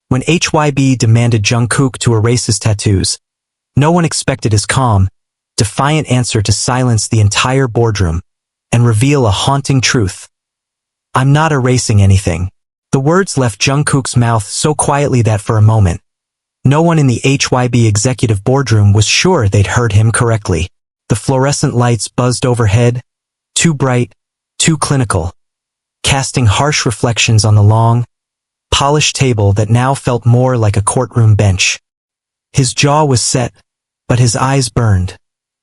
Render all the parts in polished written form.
When HYBE demanded Jungkook to erase his tattoos, no one expected his calm, defiant answer to silence the entire boardroom and reveal a haunting truth. "I'm not erasing anything." The words left Jungkook's mouth so quietly that for a moment, no one in the HYBE executive boardroom was sure they'd heard him correctly. The fluorescent lights buzzed overhead, too bright, too clinical, casting harsh reflections on the long, polished table that now felt more like a courtroom bench. His jaw was set, but his eyes burned,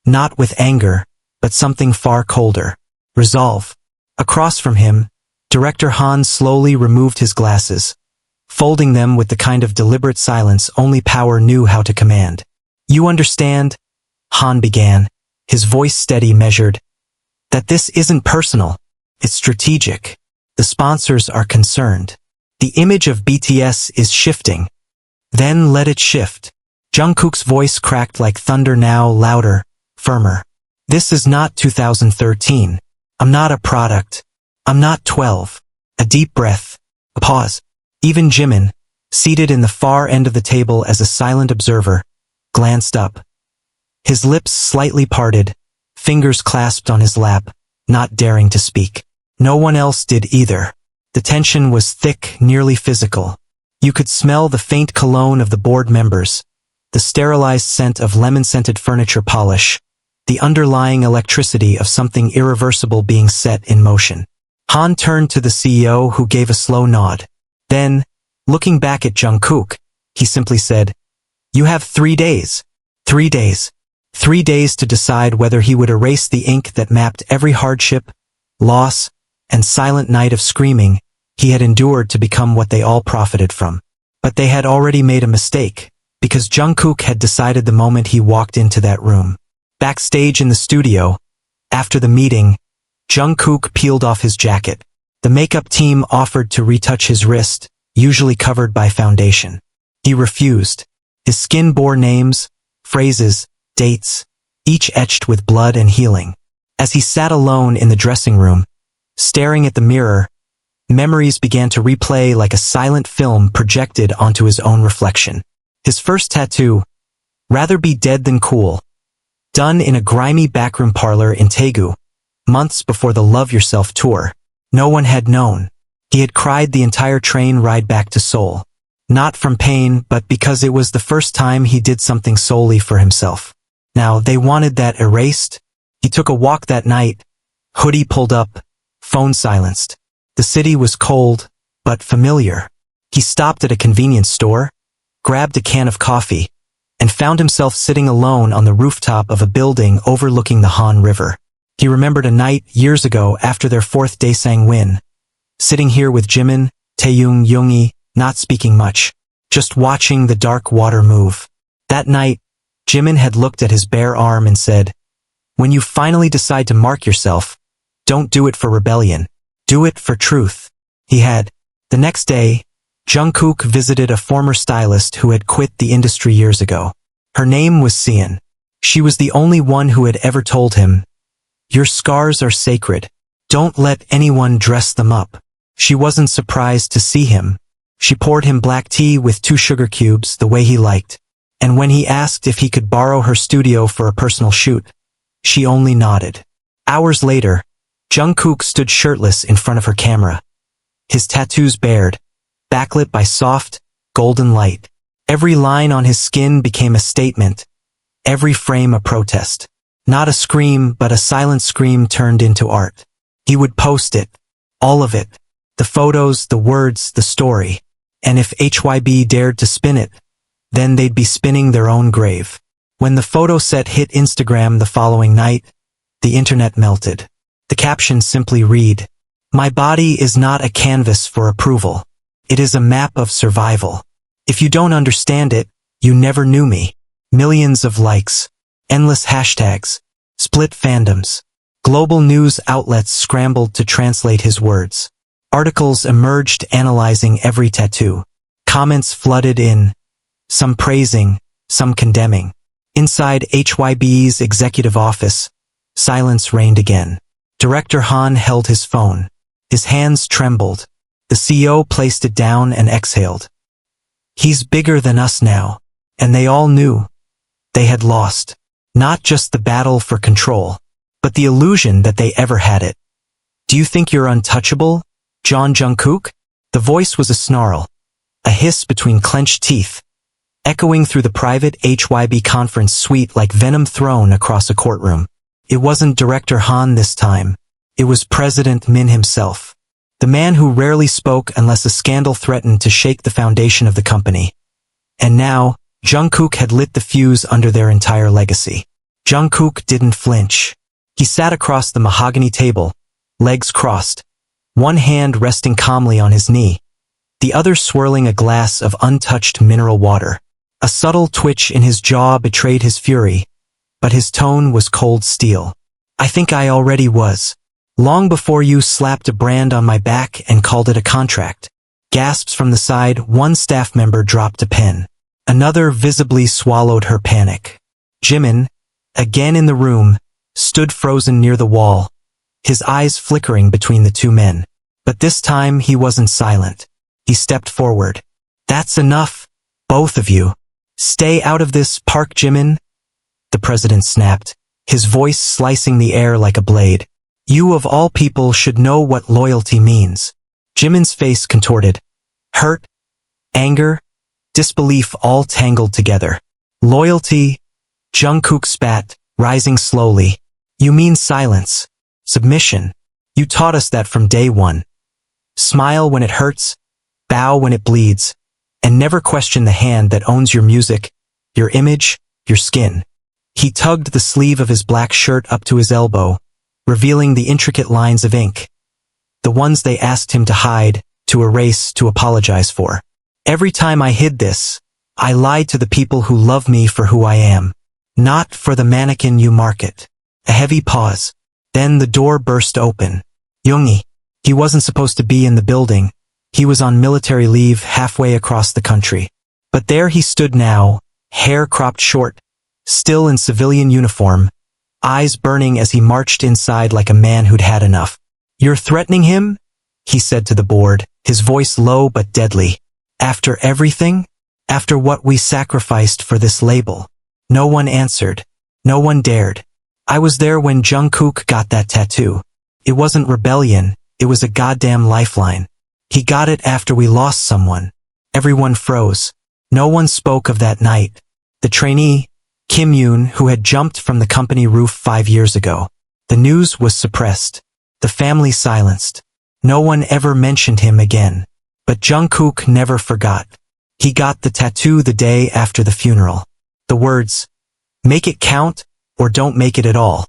not with anger, but something far colder. Resolve. Across from him, Director Han slowly removed his glasses, folding them with the kind of deliberate silence only power knew how to command. "You understand," Han began, his voice steady, measured, "that this isn't personal, it's strategic. The sponsors are concerned. The image of BTS is shifting. Then let it shift." Jungkook's voice cracked like thunder, now louder, firmer. "This is not 2013. I'm not a product. I'm not 12. A deep breath. A pause. Even Jimin, seated in the far end of the table as a silent observer, glanced up. His lips slightly parted, fingers clasped on his lap, not daring to speak. No one else did either. The tension was thick, nearly physical. You could smell the faint cologne of the board members, the sterilized scent of lemon-scented furniture polish, the underlying electricity of something irreversible being set in motion. Han turned to the CEO, who gave a slow nod. Then, looking back at Jungkook, he simply said, "You have 3 days. 3 days. 3 days to decide whether he would erase the ink that mapped every hardship, loss, and silent night of screaming he had endured to become what they all profited from." But they had already made a mistake, because Jungkook had decided the moment he walked into that room. Backstage in the studio, after the meeting, Jungkook peeled off his jacket. The makeup team offered to retouch his wrist, usually covered by foundation. He refused. His skin bore names, phrases, dates, each etched with blood and healing. As he sat alone in the dressing room, staring at the mirror, memories began to replay like a silent film projected onto his own reflection. His first tattoo, "Rather be dead than cool," done in a grimy backroom parlor in Daegu, months before the Love Yourself tour. No one had known. He had cried the entire train ride back to Seoul. Not from pain, but because it was the first time he did something solely for himself. Now they wanted that erased. He took a walk that night, hoodie pulled up, phone silenced. The city was cold, but familiar. He stopped at a convenience store, grabbed a can of coffee, and found himself sitting alone on the rooftop of a building overlooking the Han River. He remembered a night years ago after their 4th Daesang win, sitting here with Jimin, Taehyung, Yoongi, not speaking much, just watching the dark water move. That night, Jimin had looked at his bare arm and said, "When you finally decide to mark yourself, don't do it for rebellion. Do it for truth." He had. The next day, Jungkook visited a former stylist who had quit the industry years ago. Her name was Jeon. She was the only one who had ever told him, "Your scars are sacred. Don't let anyone dress them up." She wasn't surprised to see him. She poured him black tea with 2 sugar cubes the way he liked, and when he asked if he could borrow her studio for a personal shoot, she only nodded. Hours later, Jungkook stood shirtless in front of her camera, his tattoos bared, backlit by soft, golden light. Every line on his skin became a statement, every frame a protest. Not a scream, but a silent scream turned into art. He would post it, all of it, the photos, the words, the story. And if HYBE dared to spin it, then they'd be spinning their own grave. When the photo set hit Instagram the following night, the internet melted. The caption simply read, "My body is not a canvas for approval. It is a map of survival. If you don't understand it, you never knew me." Millions of likes. Endless hashtags, split fandoms. Global news outlets scrambled to translate his words. Articles emerged analyzing every tattoo. Comments flooded in, some praising, some condemning. Inside HYBE's executive office, silence reigned again. Director Han held his phone. His hands trembled. The CEO placed it down and exhaled. He's bigger than us now. And they all knew. They had lost. Not just the battle for control, but the illusion that they ever had it. Do you think you're untouchable, Jungkook? The voice was a snarl, a hiss between clenched teeth, echoing through the private HYBE conference suite like venom thrown across a courtroom. It wasn't Director Han this time. It was President Min himself. The man who rarely spoke unless a scandal threatened to shake the foundation of the company. And now, Jungkook had lit the fuse under their entire legacy. Jungkook didn't flinch. He sat across the mahogany table, legs crossed, one hand resting calmly on his knee, the other swirling a glass of untouched mineral water. A subtle twitch in his jaw betrayed his fury, but his tone was cold steel. I think I already was. Long before you slapped a brand on my back and called it a contract. Gasps from the side, one staff member dropped a pen. Another visibly swallowed her panic. Jimin, again in the room, stood frozen near the wall, his eyes flickering between the two men. But this time he wasn't silent. He stepped forward. That's enough, both of you. Stay out of this, Park Jimin, the president snapped, his voice slicing the air like a blade. You of all people should know what loyalty means. Jimin's face contorted. Hurt, anger, disbelief all tangled together. Loyalty, Jungkook spat, rising slowly. You mean silence, submission. You taught us that from day one. Smile when it hurts, bow when it bleeds, and never question the hand that owns your music, your image, your skin. He tugged the sleeve of his black shirt up to his elbow, revealing the intricate lines of ink. The ones they asked him to hide, to erase, to apologize for. Every time I hid this, I lied to the people who love me for who I am. Not for the mannequin you market. A heavy pause. Then the door burst open. Yoongi. He wasn't supposed to be in the building. He was on military leave halfway across the country. But there he stood now, hair cropped short, still in civilian uniform, eyes burning as he marched inside like a man who'd had enough. You're threatening him? He said to the board, his voice low but deadly. After everything? After what we sacrificed for this label? No one answered. No one dared. I was there when Jungkook got that tattoo. It wasn't rebellion, it was a goddamn lifeline. He got it after we lost someone. Everyone froze. No one spoke of that night. The trainee, Kim Yoon, who had jumped from the company roof 5 years ago. The news was suppressed. The family silenced. No one ever mentioned him again. But Jungkook never forgot. He got the tattoo the day after the funeral. The words, make it count, or don't make it at all.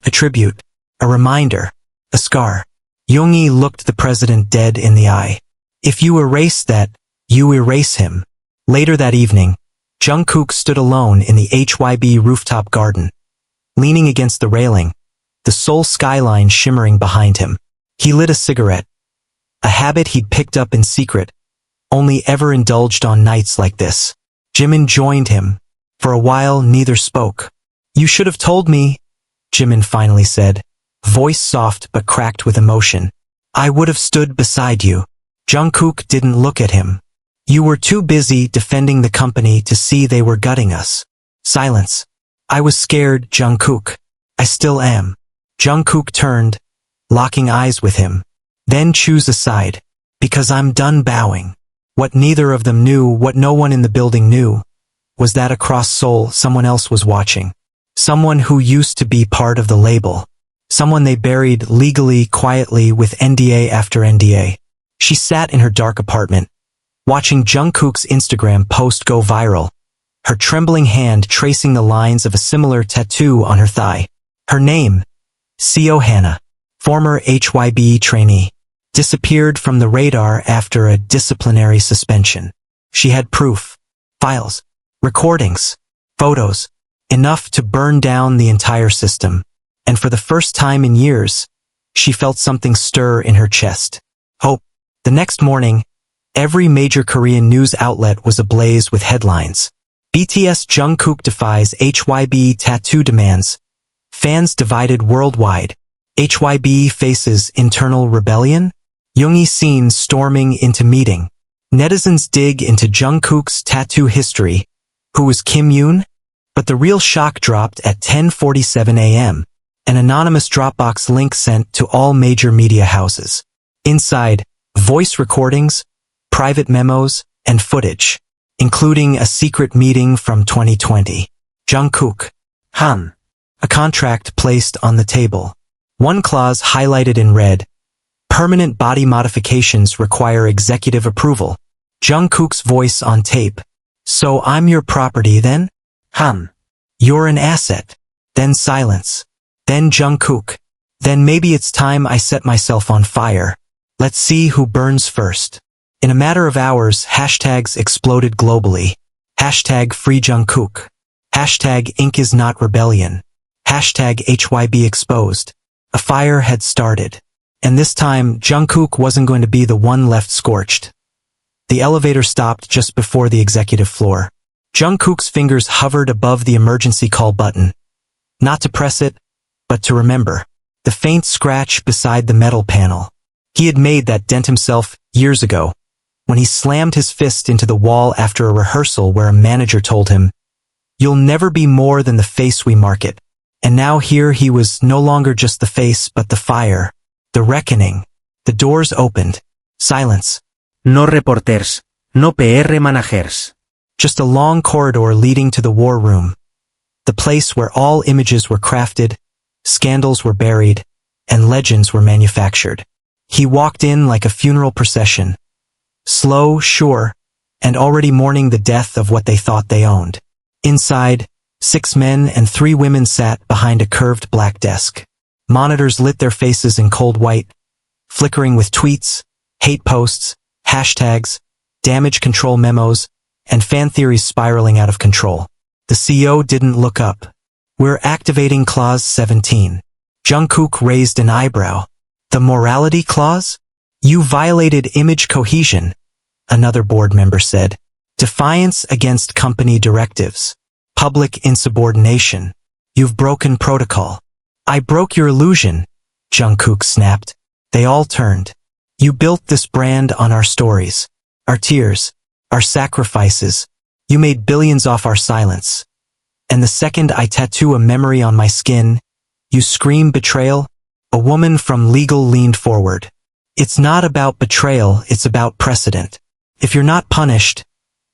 A tribute. A reminder. A scar. Yoongi looked the president dead in the eye. If you erase that, you erase him. Later that evening, Jungkook stood alone in the HYBE rooftop garden, leaning against the railing, the Seoul skyline shimmering behind him. He lit a cigarette, a habit he'd picked up in secret, only ever indulged on nights like this. Jimin joined him. For a while, neither spoke. You should have told me, Jimin finally said, voice soft but cracked with emotion. I would have stood beside you. Jungkook didn't look at him. You were too busy defending the company to see they were gutting us. Silence. I was scared, Jungkook. I still am. Jungkook turned, locking eyes with him. Then choose a side. Because I'm done bowing. What neither of them knew, what no one in the building knew, was that across Seoul someone else was watching. Someone who used to be part of the label. Someone they buried legally, quietly, with NDA after NDA. She sat in her dark apartment, watching Jungkook's Instagram post go viral, her trembling hand tracing the lines of a similar tattoo on her thigh. Her name, Seo Hannah, former HYBE trainee, disappeared from the radar after a disciplinary suspension. She had proof, files, recordings, photos, enough to burn down the entire system. And for the first time in years, she felt something stir in her chest. Hope. The next morning, every major Korean news outlet was ablaze with headlines. BTS Jungkook defies HYBE tattoo demands. Fans divided worldwide. HYBE faces internal rebellion. Yoongi seen storming into meeting. Netizens dig into Jungkook's tattoo history. Who was Kim Yoon? But the real shock dropped at 10:47 a.m. An anonymous Dropbox link sent to all major media houses. Inside, voice recordings, private memos, and footage, including a secret meeting from 2020. Jungkook. A contract placed on the table. One clause highlighted in red. Permanent body modifications require executive approval. Jungkook's voice on tape. So I'm your property then? You're an asset. Then silence. Then Jungkook. Then maybe it's time I set myself on fire. Let's see who burns first. In a matter of hours, hashtags exploded globally. Hashtag Free Jungkook. Hashtag Ink is not rebellion. Hashtag HYBE exposed. A fire had started. And this time, Jungkook wasn't going to be the one left scorched. The elevator stopped just before the executive floor. Jungkook's fingers hovered above the emergency call button. Not to press it, but to remember. The faint scratch beside the metal panel. He had made that dent himself years ago, when he slammed his fist into the wall after a rehearsal where a manager told him, "You'll never be more than the face we market." And now here he was no longer just the face but the fire. The reckoning. The doors opened. Silence. No reporters. No PR managers. Just a long corridor leading to the war room. The place where all images were crafted, scandals were buried, and legends were manufactured. He walked in like a funeral procession. Slow, sure, and already mourning the death of what they thought they owned. Inside, 6 men and 3 women sat behind a curved black desk. Monitors lit their faces in cold white, flickering with tweets, hate posts, hashtags, damage control memos, and fan theories spiraling out of control. The CEO didn't look up. "We're activating Clause 17. Jungkook raised an eyebrow. "The morality clause? You violated image cohesion," another board member said. "Defiance against company directives. Public insubordination. You've broken protocol." "I broke your illusion," Jungkook snapped. They all turned. "You built this brand on our stories. Our tears. Our sacrifices. You made billions off our silence. And the second I tattoo a memory on my skin, you scream betrayal?" A woman from legal leaned forward. "It's not about betrayal, it's about precedent. If you're not punished,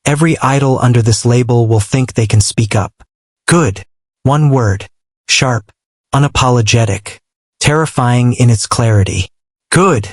every idol under this label will think they can speak up." Good. One word. Sharp. Unapologetic. Terrifying in its clarity. "Good,"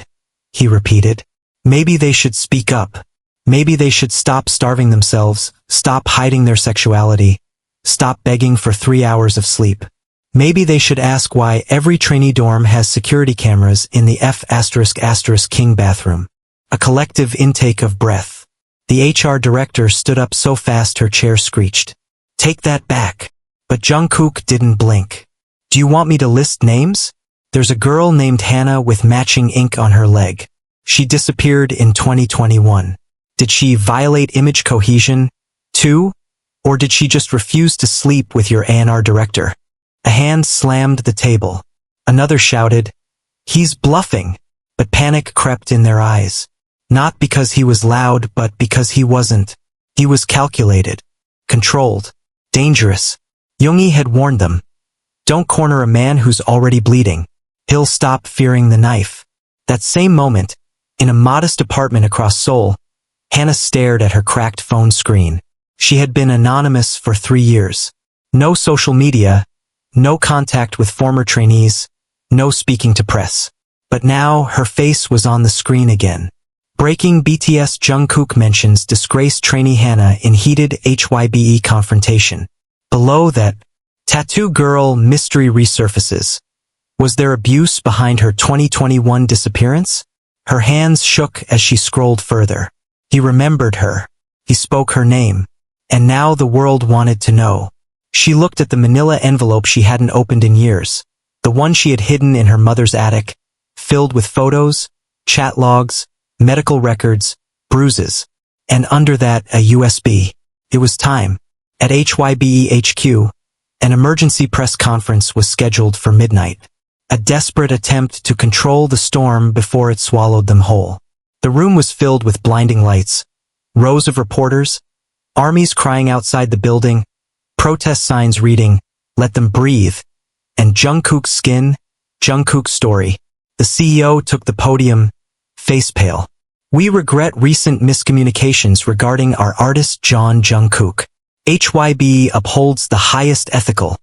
he repeated. "Maybe they should speak up. Maybe they should stop starving themselves, stop hiding their sexuality, stop begging for 3 hours of sleep. Maybe they should ask why every trainee dorm has security cameras in the F***King bathroom." A collective intake of breath. The HR director stood up so fast her chair screeched. "Take that back." But Jungkook didn't blink. "Do you want me to list names? There's a girl named Hannah with matching ink on her leg. She disappeared in 2021. Did she violate image cohesion, too? Or did she just refuse to sleep with your A&R director?" A hand slammed the table. Another shouted, "He's bluffing," but panic crept in their eyes. Not because he was loud, but because he wasn't. He was calculated, controlled, dangerous. Yoongi had warned them. Don't corner a man who's already bleeding. He'll stop fearing the knife. That same moment, in a modest apartment across Seoul, Hannah stared at her cracked phone screen. She had been anonymous for 3 years. No social media, no contact with former trainees, no speaking to press. But now her face was on the screen again. Breaking BTS Jungkook mentions disgraced trainee Hannah in heated HYBE confrontation. Below that, tattoo girl mystery resurfaces. Was there abuse behind her 2021 disappearance? Her hands shook as she scrolled further. He remembered her. He spoke her name. And now the world wanted to know. She looked at the manila envelope she hadn't opened in years. The one she had hidden in her mother's attic, filled with photos, chat logs, medical records, bruises. And under that, a USB. It was time. At HYBE HQ, an emergency press conference was scheduled for midnight. A desperate attempt to control the storm before it swallowed them whole. The room was filled with blinding lights, Rows of reporters, armies crying outside the building, protest signs reading, "Let them breathe," and Jungkook's skin, Jungkook's story. The CEO took the podium, face pale. "We regret recent miscommunications regarding our artist Jeon Jungkook. HYBE upholds the highest ethical."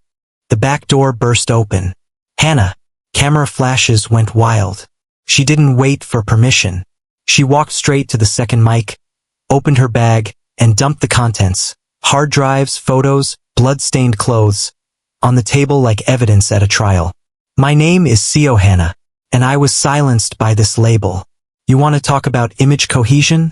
The back door burst open. Hannah, camera flashes went wild. She didn't wait for permission. She walked straight to the second mic, opened her bag, and dumped the contents. Hard drives, photos, blood-stained clothes, on the table like evidence at a trial. "My name is CEO Hannah, and I was silenced by this label. You want to talk about image cohesion?"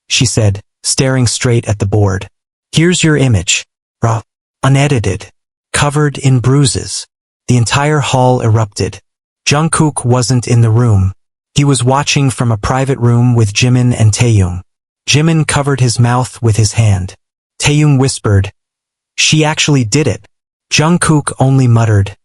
she said, staring straight at the board. "Here's your image. Raw, unedited, covered in bruises." The entire hall erupted. Jungkook wasn't in the room. He was watching from a private room with Jimin and Taehyung. Jimin covered his mouth with his hand. Taehyung whispered, "She actually did it." Jungkook only muttered,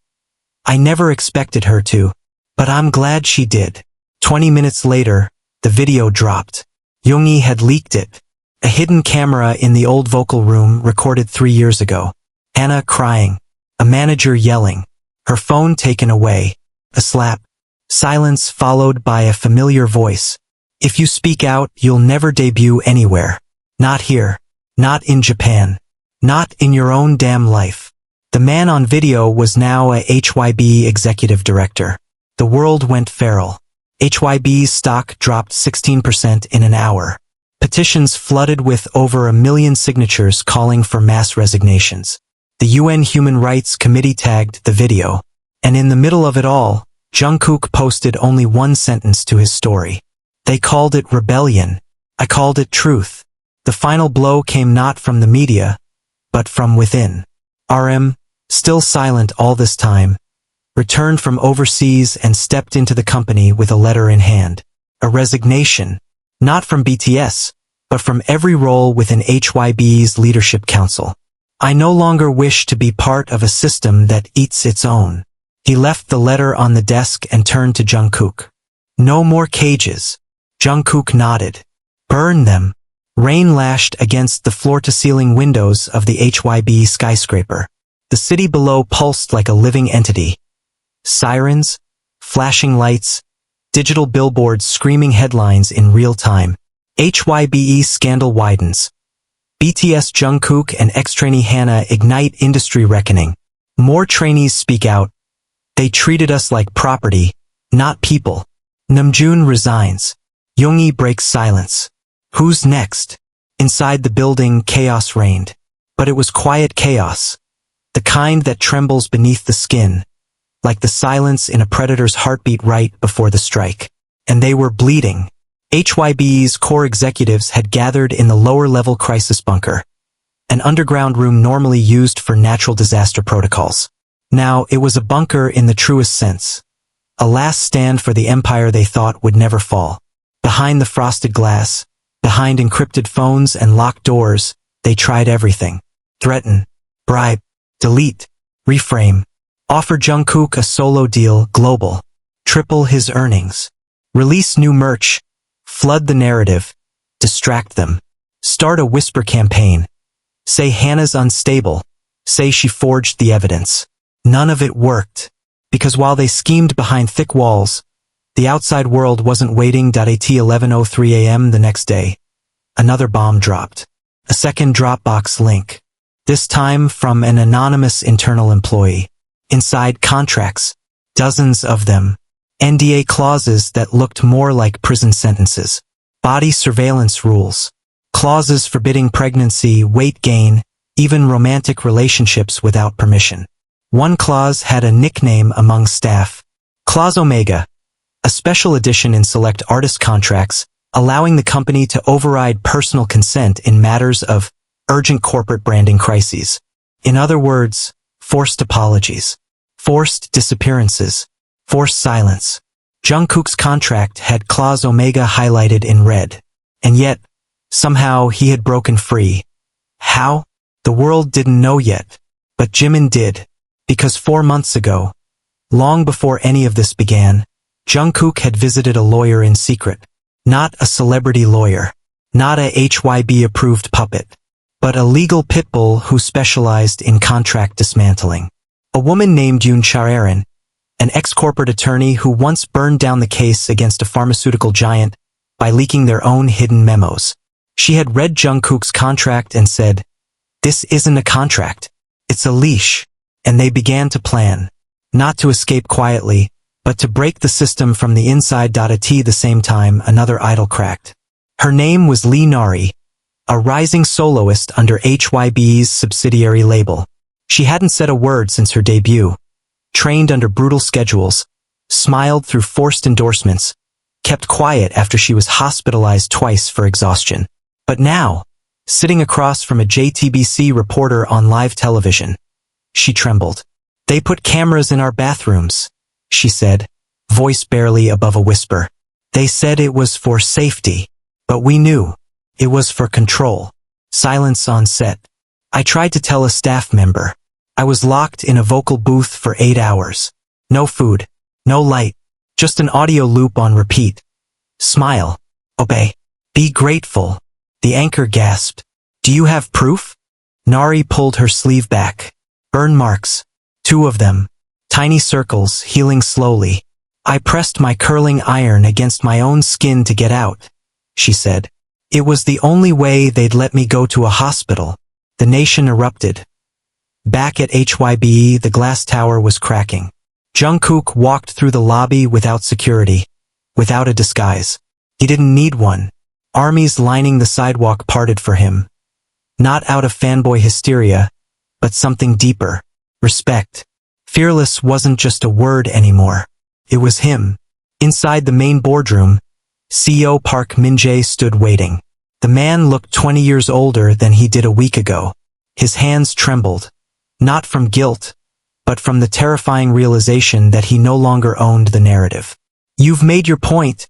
"I never expected her to, but I'm glad she did." 20 minutes later, the video dropped. Yoongi had leaked it. A hidden camera in the old vocal room recorded 3 years ago. Hannah crying. A manager yelling. Her phone taken away. A slap. Silence followed by a familiar voice. "If you speak out, you'll never debut anywhere. Not here. Not in Japan. Not in your own damn life." The man on video was now a HYBE executive director. The world went feral. HYBE's stock dropped 16% in an hour. Petitions flooded with over 1 million signatures calling for mass resignations. The UN Human Rights Committee tagged the video. And in the middle of it all, Jungkook posted only one sentence to his story. "They called it rebellion. I called it truth." The final blow came not from the media, but from within. RM, still silent all this time, returned from overseas and stepped into the company with a letter in hand. A resignation, not from BTS, but from every role within HYBE's leadership council. "I no longer wish to be part of a system that eats its own." He left the letter on the desk and turned to Jungkook. "No more cages." Jungkook nodded. "Burn them." Rain lashed against the floor-to-ceiling windows of the HYBE skyscraper. The city below pulsed like a living entity. Sirens, flashing lights, digital billboards screaming headlines in real time. HYBE scandal widens. BTS Jungkook and ex-trainee Hannah ignite industry reckoning. More trainees speak out. "They treated us like property, not people." Namjoon resigns. Yoongi breaks silence. Who's next? Inside the building, chaos reigned. But it was quiet chaos. The kind that trembles beneath the skin, like the silence in a predator's heartbeat right before the strike. And they were bleeding. HYBE's core executives had gathered in the lower-level crisis bunker, an underground room normally used for natural disaster protocols. Now, it was a bunker in the truest sense. A last stand for the empire they thought would never fall. Behind the frosted glass, behind encrypted phones and locked doors, they tried everything. Threaten, bribe, delete, reframe. Offer Jungkook a solo deal global. Triple his earnings. Release new merch. Flood the narrative. Distract them. Start a whisper campaign. Say Hannah's unstable. Say she forged the evidence. None of it worked. Because while they schemed behind thick walls, the outside world wasn't waiting. At 11:03 a.m. the next day, another bomb dropped. A second Dropbox link. This time from an anonymous internal employee. Inside contracts, dozens of them. NDA clauses that looked more like prison sentences. Body surveillance rules. Clauses forbidding pregnancy, weight gain, even romantic relationships without permission. One clause had a nickname among staff. Clause Omega, a special edition in select artist contracts, allowing the company to override personal consent in matters of urgent corporate branding crises. In other words, forced apologies, forced disappearances, forced silence. Jungkook's contract had Clause Omega highlighted in red. And yet, somehow he had broken free. How? The world didn't know yet. But Jimin did. Because 4 months ago, long before any of this began, Jungkook had visited a lawyer in secret. Not a celebrity lawyer. Not a HYBE-approved puppet, but a legal pit bull who specialized in contract dismantling. A woman named Yoon Chaerin, an ex-corporate attorney who once burned down the case against a pharmaceutical giant by leaking their own hidden memos. She had read Jungkook's contract and said, "This isn't a contract, it's a leash," and they began to plan, not to escape quietly, but to break the system from the inside. At the same time, another idol cracked. Her name was Lee Nari, a rising soloist under HYBE's subsidiary label. She hadn't said a word since her debut, trained under brutal schedules, smiled through forced endorsements, kept quiet after she was hospitalized twice for exhaustion. But now, sitting across from a JTBC reporter on live television, she trembled. "They put cameras in our bathrooms," she said, voice barely above a whisper. "They said it was for safety, but we knew it was for control." Silence on set. "I tried to tell a staff member. I was locked in a vocal booth for 8 hours. No food, no light, just an audio loop on repeat. Smile. Obey. Be grateful." The anchor gasped. "Do you have proof?" Nari pulled her sleeve back. "Burn marks. 2 of them. Tiny circles, healing slowly. I pressed my curling iron against my own skin to get out," she said. "It was the only way they'd let me go to a hospital." The nation erupted. Back at HYBE, the glass tower was cracking. Jungkook walked through the lobby without security, without a disguise. He didn't need one. Armies lining the sidewalk parted for him. Not out of fanboy hysteria, but something deeper. Respect. Fearless wasn't just a word anymore. It was him. Inside the main boardroom, CEO Park Min-jae stood waiting. The man looked 20 years older than he did a week ago. His hands trembled. Not from guilt, but from the terrifying realization that he no longer owned the narrative. "You've made your point,"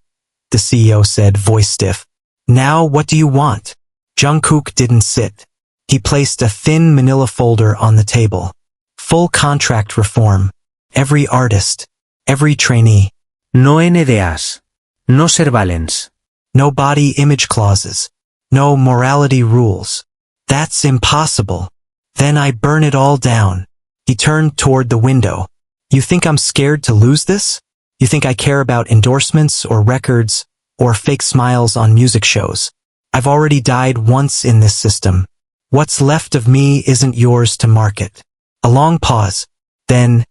the CEO said, voice stiff. "Now what do you want?" Jungkook didn't sit. He placed a thin manila folder on the table. Full contract reform. Every artist. Every trainee. No NDAs. No surveillance. No body image clauses. No morality rules. "That's impossible. Then I burn it all down." He turned toward the window. "You think I'm scared to lose this? You think I care about endorsements or records or fake smiles on music shows? I've already died once in this system. What's left of me isn't yours to market." A long pause. Then,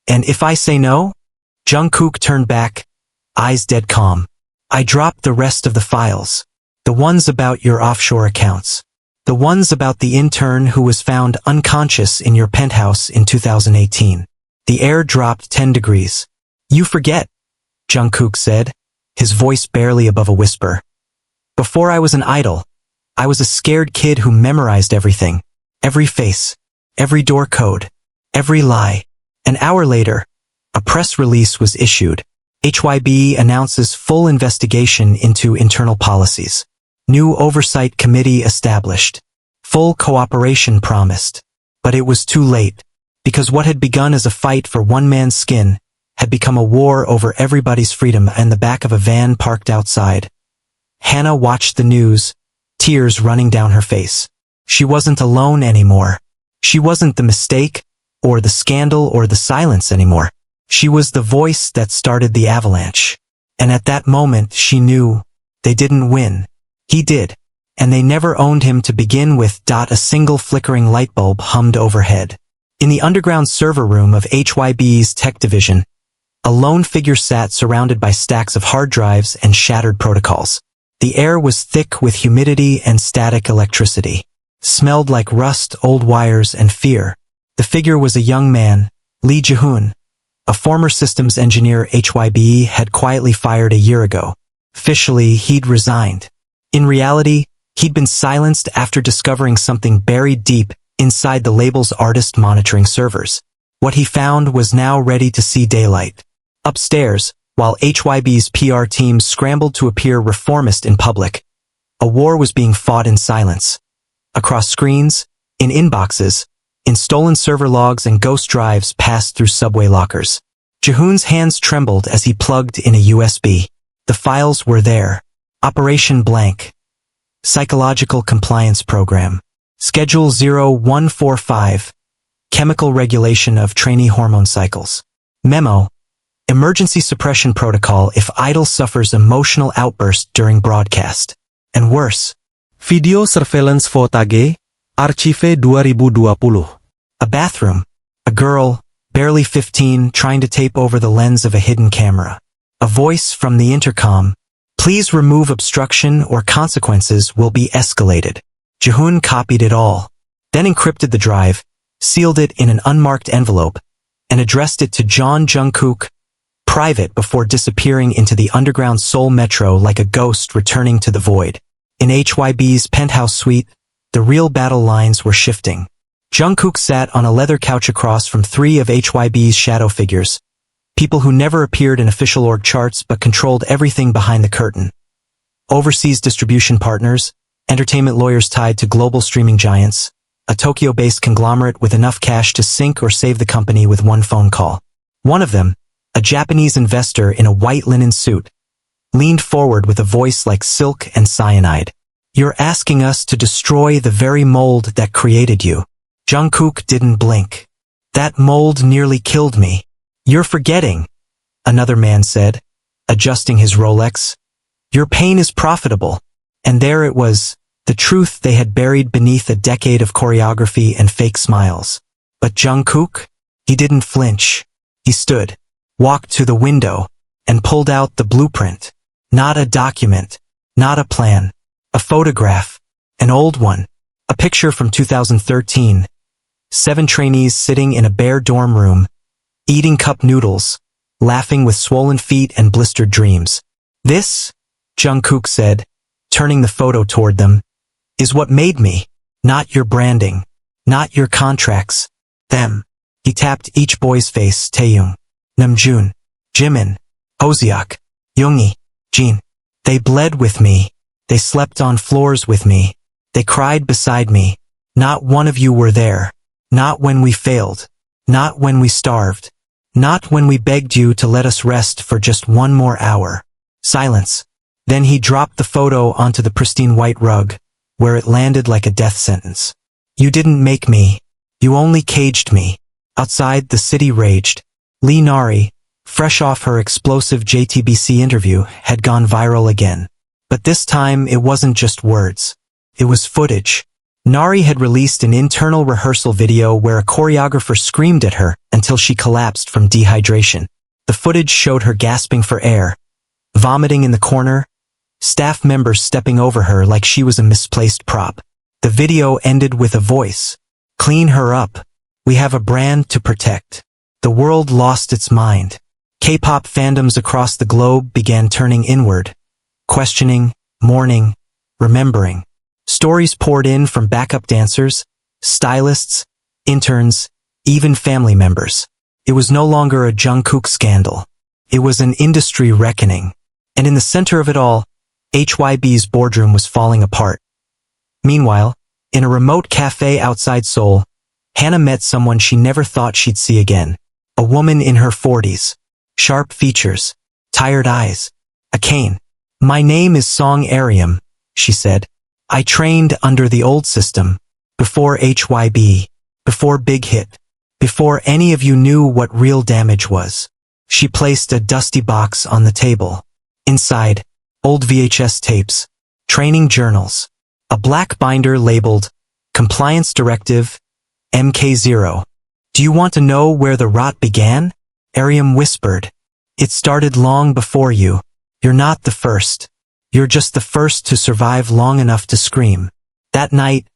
"And if I say no?" Jungkook turned back, eyes dead calm. "I dropped the rest of the files. The ones about your offshore accounts. The ones about the intern who was found unconscious in your penthouse in 2018. The air dropped 10 degrees. "You forget," Jungkook said, his voice barely above a whisper. "Before I was an idol, I was a scared kid who memorized everything. Every face, every door code, every lie." An hour later, a press release was issued. HYBE announces full investigation into internal policies. New oversight committee established. Full cooperation promised. But it was too late, because what had begun as a fight for one man's skin had become a war over everybody's freedom in the back of a van parked outside. Hannah watched the news, tears running down her face. She wasn't alone anymore. She wasn't the mistake, or the scandal, or the silence anymore. She was the voice that started the avalanche. And at that moment she knew they didn't win. He did, and they never owned him to begin with. A single flickering light bulb hummed overhead. In the underground server room of HYBE's tech division, a lone figure sat surrounded by stacks of hard drives and shattered protocols. The air was thick with humidity and static electricity. Smelled like rust, old wires, and fear. The figure was a young man, Lee Jae-hoon, a former systems engineer HYBE had quietly fired a year ago. Officially, he'd resigned. In reality, he'd been silenced after discovering something buried deep inside the label's artist monitoring servers. What he found was now ready to see daylight. Upstairs, while HYBE's PR team scrambled to appear reformist in public, a war was being fought in silence. Across screens, in inboxes, in stolen server logs and ghost drives passed through subway lockers. Jae-hoon's hands trembled as he plugged in a USB. The files were there. Operation blank. Psychological Compliance Program. Schedule 0145. Chemical Regulation of Trainee Hormone Cycles. Memo. Emergency Suppression Protocol if idol suffers emotional outburst during broadcast. And worse. Video Surveillance Footage, Archive 2020. A bathroom. A girl, barely 15, trying to tape over the lens of a hidden camera. A voice from the intercom. Please remove obstruction or consequences will be escalated. Jeon copied it all, then encrypted the drive, sealed it in an unmarked envelope, and addressed it to Jungkook, private, before disappearing into the underground Seoul metro like a ghost returning to the void. In HYBE's penthouse suite, the real battle lines were shifting. Jungkook sat on a leather couch across from three of HYBE's shadow figures, people who never appeared in official org charts but controlled everything behind the curtain. Overseas distribution partners, entertainment lawyers tied to global streaming giants, a Tokyo-based conglomerate with enough cash to sink or save the company with one phone call. One of them, a Japanese investor in a white linen suit, leaned forward with a voice like silk and cyanide. You're asking us to destroy the very mold that created you. Jungkook didn't blink. That mold nearly killed me. You're forgetting, another man said, adjusting his Rolex. Your pain is profitable. And there it was, the truth they had buried beneath a decade of choreography and fake smiles. But Jungkook? He didn't flinch. He stood, walked to the window, and pulled out the blueprint. Not a document, not a plan, a photograph, an old one, a picture from 2013. 7 trainees sitting in a bare dorm room, eating cup noodles, laughing with swollen feet and blistered dreams. This, Jungkook said, turning the photo toward them, is what made me, not your branding, not your contracts, them. He tapped each boy's face. Taehyung, Namjoon, Jimin, Hoseok, Yoongi, Jin. They bled with me, they slept on floors with me, they cried beside me. Not one of you were there, not when we failed, not when we starved, not when we begged you to let us rest for just one more hour. Silence. Then he dropped the photo onto the pristine white rug, where it landed like a death sentence. You didn't make me. You only caged me. Outside, the city raged. Lee Nari, fresh off her explosive JTBC interview, had gone viral again. But this time, it wasn't just words. It was footage. Nari had released an internal rehearsal video where a choreographer screamed at her until she collapsed from dehydration. The footage showed her gasping for air, vomiting in the corner, staff members stepping over her like she was a misplaced prop. The video ended with a voice. Clean her up. We have a brand to protect. The world lost its mind. K-pop fandoms across the globe began turning inward, questioning, mourning, remembering. Stories poured in from backup dancers, stylists, interns, even family members. It was no longer a Jungkook scandal. It was an industry reckoning. And in the center of it all, HYBE's boardroom was falling apart. Meanwhile, in a remote cafe outside Seoul, Hannah met someone she never thought she'd see again. A woman in her 40s. Sharp features, tired eyes, a cane. My name is Song Aryum, she said. I trained under the old system, before HYBE, before Big Hit, before any of you knew what real damage was. She placed a dusty box on the table. Inside, old VHS tapes, training journals, a black binder labeled Compliance Directive, MK0. Do you want to know where the rot began? Aryum whispered. It started long before you. You're not the first. You're just the first to survive long enough to scream. That night,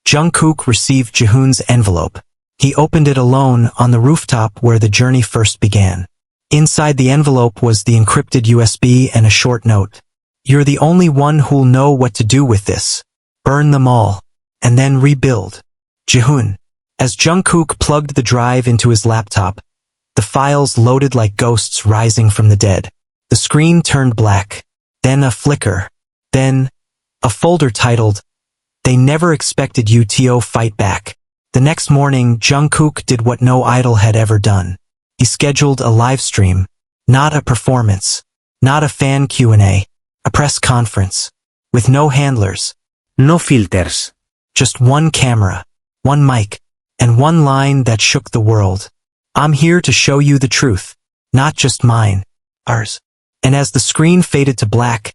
Jungkook received Jeon's envelope. He opened it alone on the rooftop where the journey first began. Inside the envelope was the encrypted USB and a short note. You're the only one who'll know what to do with this. Burn them all, and then rebuild. Jeon. As Jungkook plugged the drive into his laptop, the files loaded like ghosts rising from the dead. The screen turned black, then a flicker, then a folder titled, They Never Expected You to Fight Back. The next morning, Jungkook did what no idol had ever done. He scheduled a live stream, not a performance, not a fan Q&A, a press conference, with no handlers, No filters. Just one camera, one mic, and one line that shook the world. I'm here to show you the truth, not just mine, ours. And as the screen faded to black,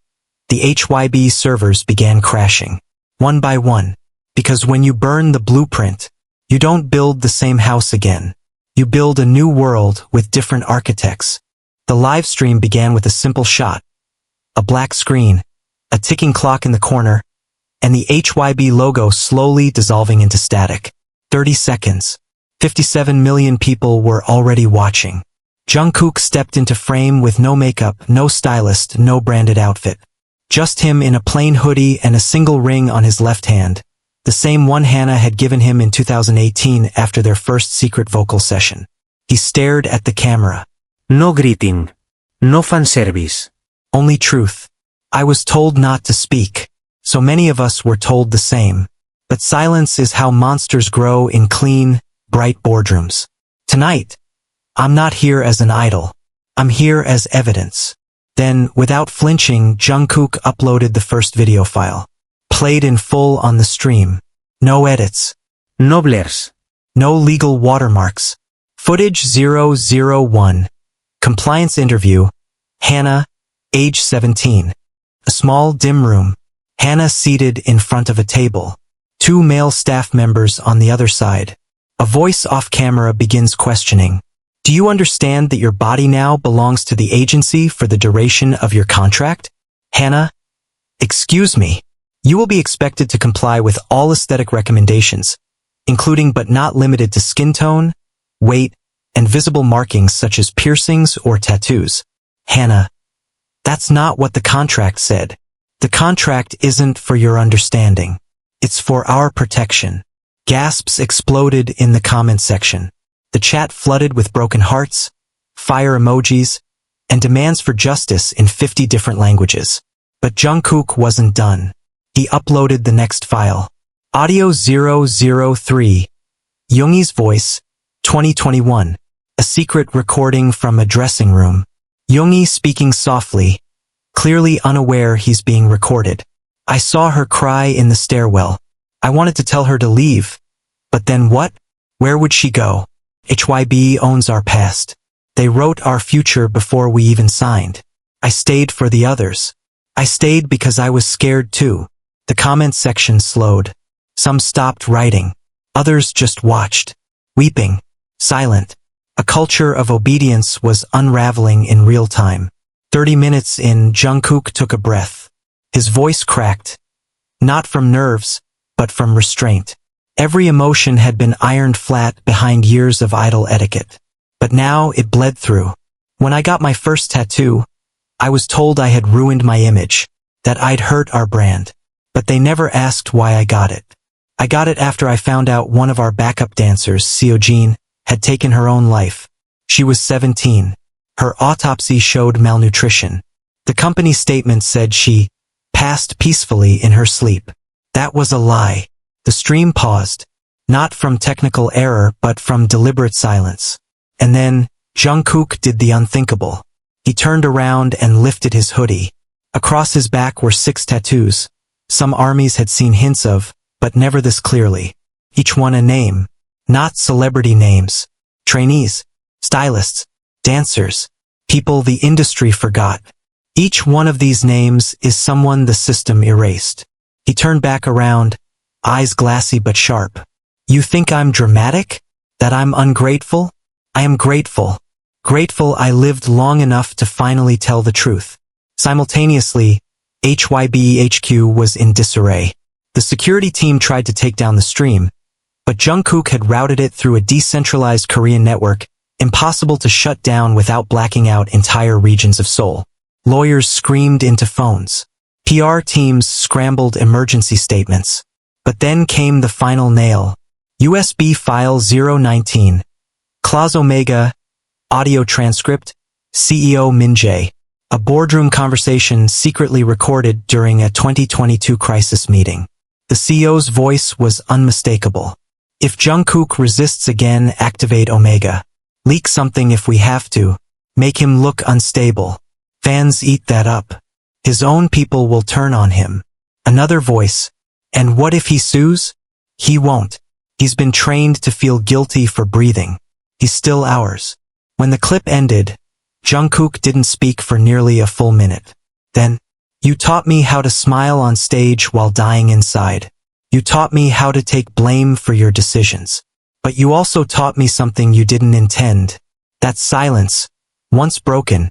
the HYBE servers began crashing, one by one, because when you burn the blueprint, you don't build the same house again. You build a new world with different architects. The live stream began with a simple shot, a black screen, a ticking clock in the corner, and the HYBE logo slowly dissolving into static. 30 seconds. 57 million people were already watching. Jungkook stepped into frame with no makeup, no stylist, no branded outfit. Just him in a plain hoodie and a single ring on his left hand, the same one Hannah had given him in 2018 after their first secret vocal session. He stared at the camera. No greeting. No fanservice. Only truth. I was told not to speak. So many of us were told the same. But silence is how monsters grow in clean, bright boardrooms. Tonight, I'm not here as an idol. I'm here as evidence. Then, without flinching, Jungkook uploaded the first video file. Played in full on the stream. No edits. No blurs. No legal watermarks. Footage 001. Compliance interview. Hannah, age 17. A small, dim room. Hannah seated in front of a table. 2 male staff members on the other side. A voice off camera begins questioning. Do you understand that your body now belongs to the agency for the duration of your contract? Hannah, excuse me. You will be expected to comply with all aesthetic recommendations, including but not limited to skin tone, weight, and visible markings such as piercings or tattoos. Hannah, that's not what the contract said. The contract isn't for your understanding. It's for our protection. Gasps exploded in the comment section. The chat flooded with broken hearts, fire emojis, and demands for justice in 50 different languages. But Jungkook wasn't done. He uploaded the next file. Audio 003. Yoongi's voice, 2021. A secret recording from a dressing room. Yoongi speaking softly, clearly unaware he's being recorded. I saw her cry in the stairwell. I wanted to tell her to leave. But then what? Where would she go? HYBE owns our past. They wrote our future before we even signed. I stayed for the others. I stayed because I was scared too. The comment section slowed. Some stopped writing. Others just watched. Weeping. Silent. A culture of obedience was unraveling in real time. 30 minutes in, Jungkook took a breath. His voice cracked. Not from nerves, but from restraint. Every emotion had been ironed flat behind years of idle etiquette. But now it bled through. When I got my first tattoo, I was told I had ruined my image, that I'd hurt our brand. But they never asked why I got it. I got it after I found out one of our backup dancers, Jeon, had taken her own life. She was 17. Her autopsy showed malnutrition. The company statement said she passed peacefully in her sleep. That was a lie. The stream paused, not from technical error but from deliberate silence. And then, Jungkook did the unthinkable. He turned around and lifted his hoodie. Across his back were 6 tattoos. Some armies had seen hints of, but never this clearly. Each one a name. Not celebrity names. Trainees, stylists, dancers, people the industry forgot. Each one of these names is someone the system erased. He turned back around, eyes glassy but sharp. You think I'm dramatic? That I'm ungrateful? I am grateful. Grateful I lived long enough to finally tell the truth. Simultaneously, HYBE HQ was in disarray. The security team tried to take down the stream, but Jungkook had routed it through a decentralized Korean network, impossible to shut down without blacking out entire regions of Seoul. Lawyers screamed into phones. PR teams scrambled emergency statements. But then came the final nail. USB file 019. Clause Omega. Audio transcript. CEO Min Jae. A boardroom conversation secretly recorded during a 2022 crisis meeting. The CEO's voice was unmistakable. If Jungkook resists again, activate Omega. Leak something if we have to. Make him look unstable. Fans eat that up. His own people will turn on him. Another voice. And what if he sues? He won't. He's been trained to feel guilty for breathing. He's still ours. When the clip ended, Jungkook didn't speak for nearly a full minute. Then, you taught me how to smile on stage while dying inside. You taught me how to take blame for your decisions. But you also taught me something you didn't intend. That silence, once broken,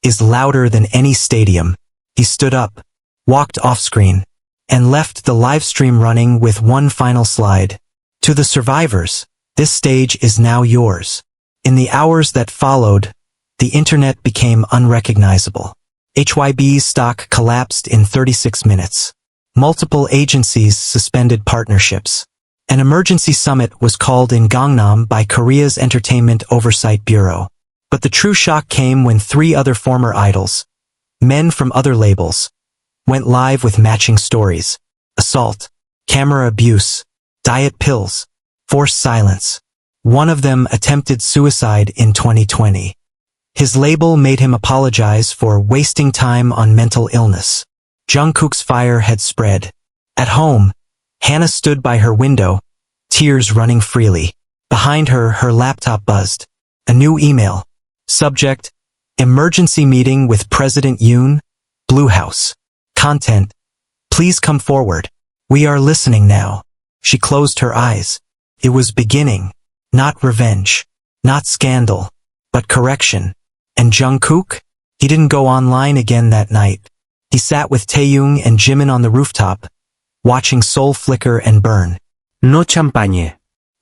is louder than any stadium. He stood up, walked off-screen, and left the live stream running with one final slide. To the survivors, this stage is now yours. In the hours that followed, the internet became unrecognizable. HYBE's stock collapsed in 36 minutes. Multiple agencies suspended partnerships. An emergency summit was called in Gangnam by Korea's Entertainment Oversight Bureau. But the true shock came when 3 other former idols, men from other labels, went live with matching stories. Assault, camera abuse, diet pills, forced silence. One of them attempted suicide in 2020. His label made him apologize for wasting time on mental illness. Jungkook's fire had spread. At home, Hannah stood by her window, tears running freely. Behind her, her laptop buzzed. A new email. Subject, emergency meeting with President Yoon, Blue House. Content, please come forward. We are listening now. She closed her eyes. It was beginning. Not revenge. Not scandal. But correction. And Jungkook? He didn't go online again that night. He sat with Taehyung and Jimin on the rooftop, watching Seoul flicker and burn. No champagne.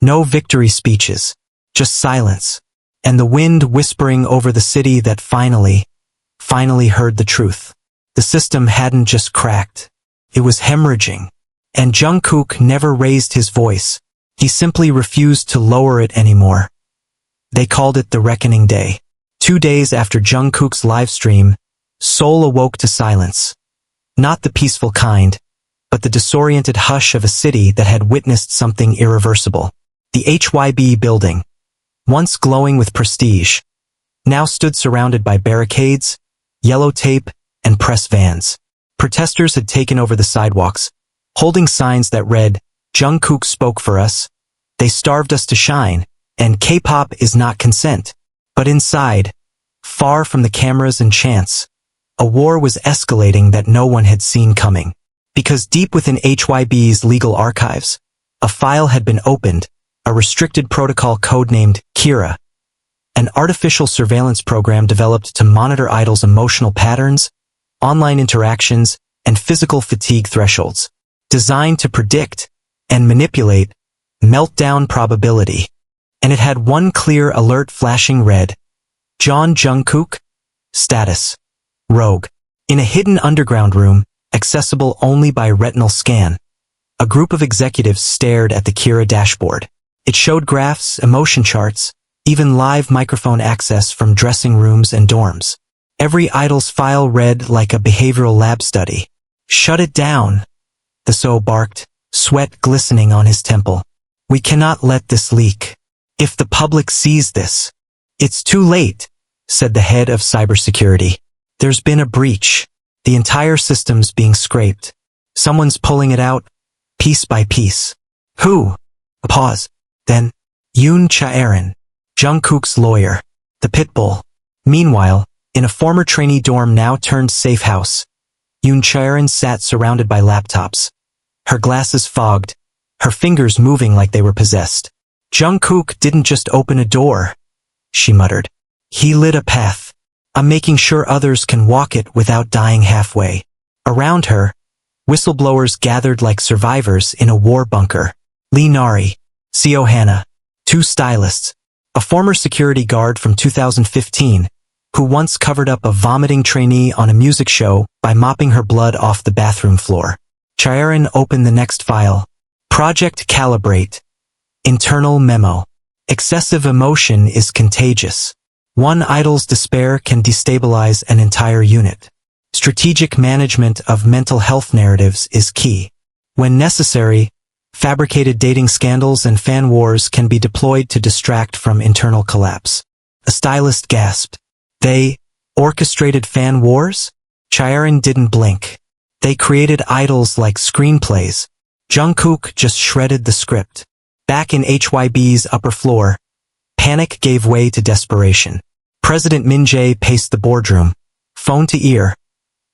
No victory speeches. Just silence. And the wind whispering over the city that finally heard the truth. The system hadn't just cracked. It was hemorrhaging. And Jungkook never raised his voice. He simply refused to lower it anymore. They called it the Reckoning Day. 2 days after Jungkook's livestream, Seoul awoke to silence. Not the peaceful kind, but the disoriented hush of a city that had witnessed something irreversible. The HYBE building, once glowing with prestige, now stood surrounded by barricades, yellow tape, and press vans. Protesters had taken over the sidewalks, holding signs that read, "Jungkook spoke for us," "They starved us to shine," and "K-pop is not consent." But inside, far from the cameras and chants, a war was escalating that no one had seen coming. Because deep within HYBE's legal archives, a file had been opened, a restricted protocol codenamed Kira, an artificial surveillance program developed to monitor idols' emotional patterns, online interactions, and physical fatigue thresholds, designed to predict and manipulate meltdown probability. And it had one clear alert flashing red. Jungkook, status, rogue. In a hidden underground room, accessible only by retinal scan, a group of executives stared at the Kira dashboard. It showed graphs, emotion charts, even live microphone access from dressing rooms and dorms. Every idol's file read like a behavioral lab study. "Shut it down," the SO barked, sweat glistening on his temple. "We cannot let this leak. If the public sees this, it's too late," said the head of cybersecurity. "There's been a breach. The entire system's being scraped. Someone's pulling it out, piece by piece." "Who?" A pause. Then, Yoon Chaerin, Jungkook's lawyer, the pitbull. Meanwhile, in a former trainee dorm now turned safe house, Yoon Chaerin sat surrounded by laptops. Her glasses fogged, her fingers moving like they were possessed. "Jungkook didn't just open a door," she muttered. "He lit a path. I'm making sure others can walk it without dying halfway." Around her, whistleblowers gathered like survivors in a war bunker. Lee Nari, Seo Hannah, 2 stylists, a former security guard from 2015, who once covered up a vomiting trainee on a music show by mopping her blood off the bathroom floor. Chaerin opened the next file. Project Calibrate. Internal memo. Excessive emotion is contagious. One idol's despair can destabilize an entire unit. Strategic management of mental health narratives is key. When necessary, fabricated dating scandals and fan wars can be deployed to distract from internal collapse. A stylist gasped. "They orchestrated fan wars?" Chaerin didn't blink. "They created idols like screenplays. Jungkook just shredded the script. Back in HYBE's upper floor, panic gave way to desperation. President Min Jae paced the boardroom, phone to ear,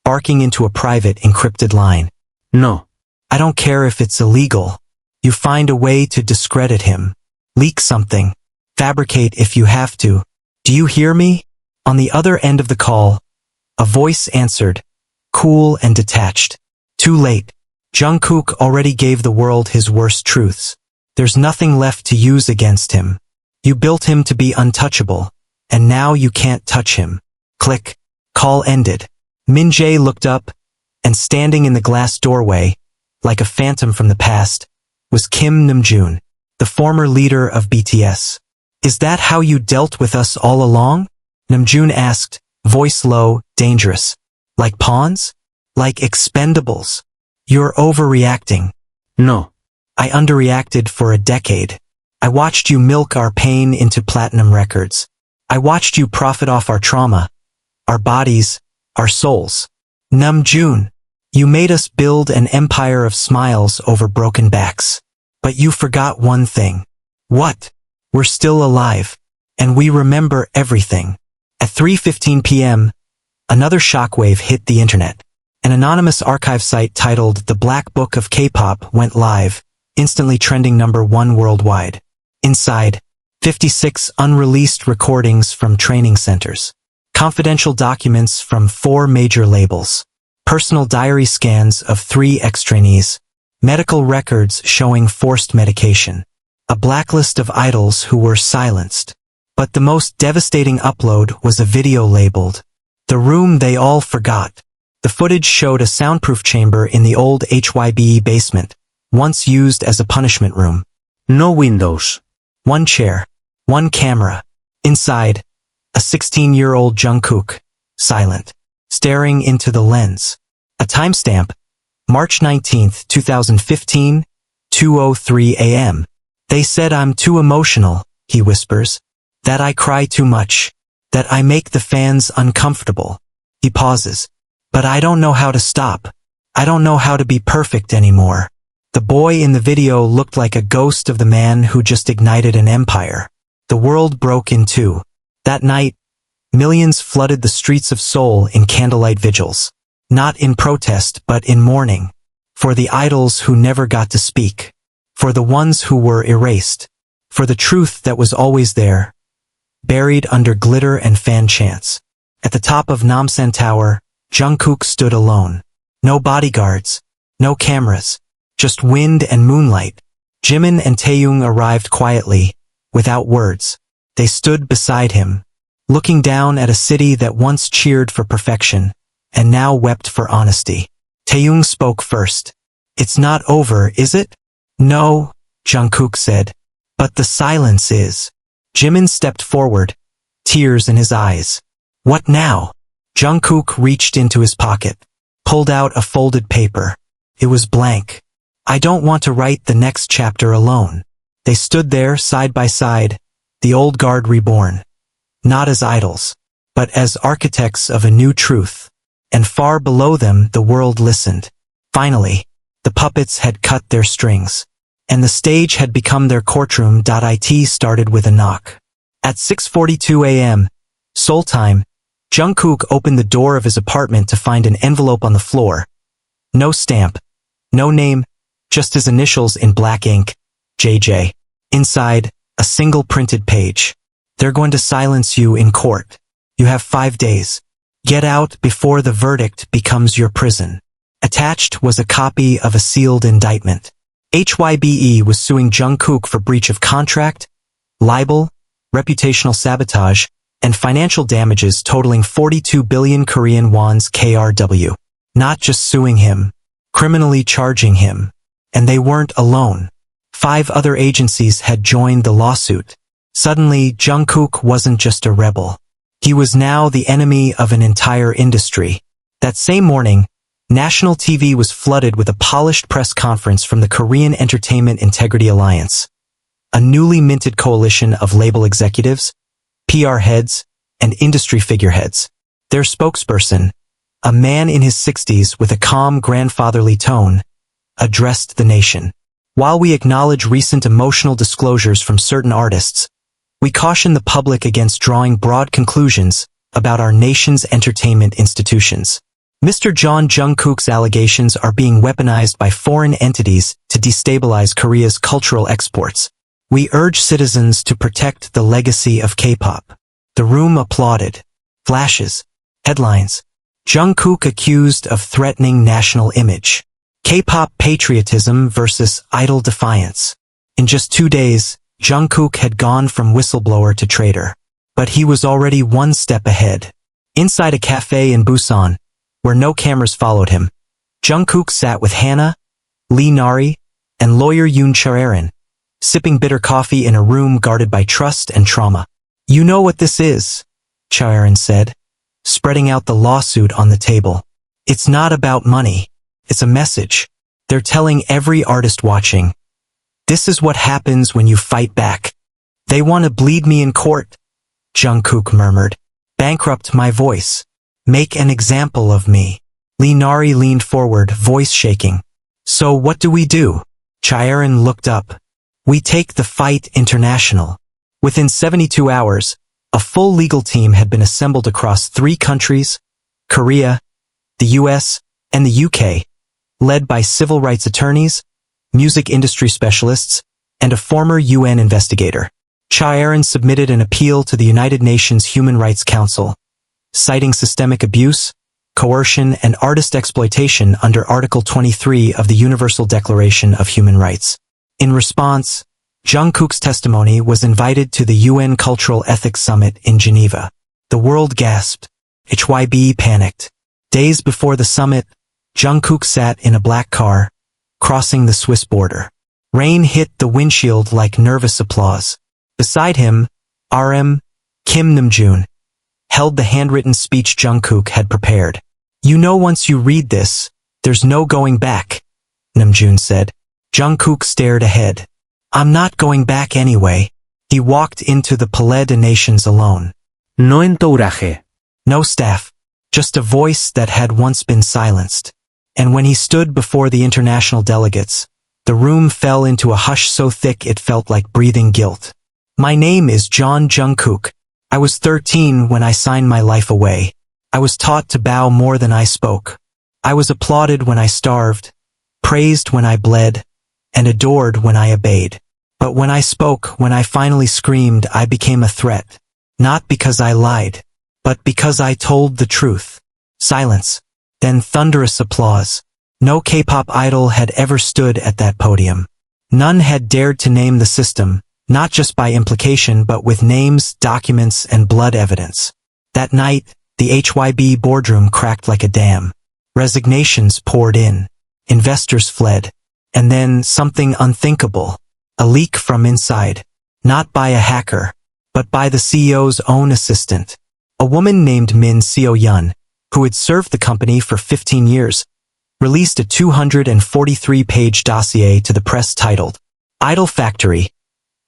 barking into a private encrypted line. No. I don't care if it's illegal. You find a way to discredit him. Leak something. Fabricate if you have to. Do you hear me? On the other end of the call, a voice answered, cool and detached. Too late. Jungkook already gave the world his worst truths. There's nothing left to use against him. You built him to be untouchable, and now you can't touch him. Click. Call ended. Min Jae looked up, and standing in the glass doorway, like a phantom from the past, was Kim Namjoon, the former leader of BTS. Is that how you dealt with us all along? Namjoon asked, voice low, dangerous. Like pawns? Like expendables? You're overreacting. No. I underreacted for a decade. I watched you milk our pain into platinum records. I watched you profit off our trauma, our bodies, our souls. Namjoon, you made us build an empire of smiles over broken backs. But you forgot one thing. What? We're still alive, and we remember everything. At 3:15 p.m., another shockwave hit the internet. An anonymous archive site titled The Black Book of K-pop went live, instantly trending #1 worldwide. Inside, 56 unreleased recordings from training centers, confidential documents from 4 major labels, personal diary scans of 3 ex-trainees, medical records showing forced medication, a blacklist of idols who were silenced. But the most devastating upload was a video labeled, The Room They All Forgot. The footage showed a soundproof chamber in the old HYBE basement, once used as a punishment room. No windows. 1 chair. 1 camera. Inside, a 16-year-old Jungkook, silent, staring into the lens. A timestamp, March 19, 2015, 2:03 a.m. They said I'm too emotional, he whispers. That I cry too much. That I make the fans uncomfortable. He pauses. But I don't know how to stop. I don't know how to be perfect anymore. The boy in the video looked like a ghost of the man who just ignited an empire. The world broke in two. That night, millions flooded the streets of Seoul in candlelight vigils. Not in protest but in mourning. For the idols who never got to speak. For the ones who were erased. For the truth that was always there. Buried under glitter and fan chants. At the top of Namsan Tower, Jungkook stood alone. No bodyguards. No cameras. Just wind and moonlight. Jimin and Taehyung arrived quietly, without words. They stood beside him, looking down at a city that once cheered for perfection, and now wept for honesty. Taehyung spoke first. It's not over, is it? No, Jungkook said. But the silence is. Jimin stepped forward, tears in his eyes. What now? Jungkook reached into his pocket, pulled out a folded paper. It was blank. I don't want to write the next chapter alone. They stood there side by side, the old guard reborn. Not as idols, but as architects of a new truth. And far below them the world listened. Finally, the puppets had cut their strings. And the stage had become their courtroom. It started with a knock. At 6:42 a.m., Seoul time, Jungkook opened the door of his apartment to find an envelope on the floor. No stamp, no name, just his initials in black ink, JJ. Inside, a single printed page. They're going to silence you in court. You have 5 days. Get out before the verdict becomes your prison. Attached was a copy of a sealed indictment. HYBE was suing Jungkook for breach of contract, libel, reputational sabotage, and financial damages totaling 42 billion Korean wons KRW. Not just suing him, criminally charging him. And they weren't alone. 5 other agencies had joined the lawsuit. Suddenly, Jungkook wasn't just a rebel. He was now the enemy of an entire industry. That same morning, national TV was flooded with a polished press conference from the Korean Entertainment Integrity Alliance, a newly minted coalition of label executives, PR heads, and industry figureheads. Their spokesperson, a man in his 60s with a calm grandfatherly tone, addressed the nation. While we acknowledge recent emotional disclosures from certain artists, we caution the public against drawing broad conclusions about our nation's entertainment institutions. Mr. Jeon Jungkook's allegations are being weaponized by foreign entities to destabilize Korea's cultural exports. We urge citizens to protect the legacy of K-pop. The room applauded. Flashes. Headlines. Jungkook accused of threatening national image. K-pop patriotism versus idol defiance. In just 2 days, Jungkook had gone from whistleblower to traitor. But he was already one step ahead. Inside a cafe in Busan, where no cameras followed him, Jungkook sat with Hannah, Lee Nari, and lawyer Yoon Chaerin, sipping bitter coffee in a room guarded by trust and trauma. "You know what this is," Chaerin said, spreading out the lawsuit on the table. "It's not about money. It's a message. They're telling every artist watching. This is what happens when you fight back. They want to bleed me in court," Jungkook murmured. "Bankrupt my voice. Make an example of me." Lee Nari leaned forward, voice shaking. "So what do we do?" Chaerin looked up. "We take the fight international." Within 72 hours, a full legal team had been assembled across 3 countries, Korea, the US, and the UK, led by civil rights attorneys, music industry specialists, and a former UN investigator. Chaerin submitted an appeal to the United Nations Human Rights Council, citing systemic abuse, coercion, and artist exploitation under Article 23 of the Universal Declaration of Human Rights. In response, Jungkook's testimony was invited to the UN Cultural Ethics Summit in Geneva. The world gasped. HYBE panicked. Days before the summit, Jungkook sat in a black car, crossing the Swiss border. Rain hit the windshield like nervous applause. Beside him, RM, Kim Namjoon, held the handwritten speech Jungkook had prepared. "You know, once you read this, there's no going back," Namjoon said. Jungkook stared ahead. "I'm not going back anyway." He walked into the Palais des Nations alone. No entourage. No staff, just a voice that had once been silenced. And when he stood before the international delegates, the room fell into a hush so thick it felt like breathing guilt. "My name is Jeon Jungkook. I was 13 when I signed my life away. I was taught to bow more than I spoke. I was applauded when I starved, praised when I bled, and adored when I obeyed. But when I spoke, when I finally screamed, I became a threat. Not because I lied, but because I told the truth." Silence. Then thunderous applause. No K-pop idol had ever stood at that podium. None had dared to name the system, not just by implication but with names, documents, and blood evidence. That night, the HYBE boardroom cracked like a dam. Resignations poured in. Investors fled. And then something unthinkable. A leak from inside. Not by a hacker, but by the CEO's own assistant. A woman named Min Seo-yeon, who had served the company for 15 years, released a 243-page dossier to the press titled, "Idol Factory: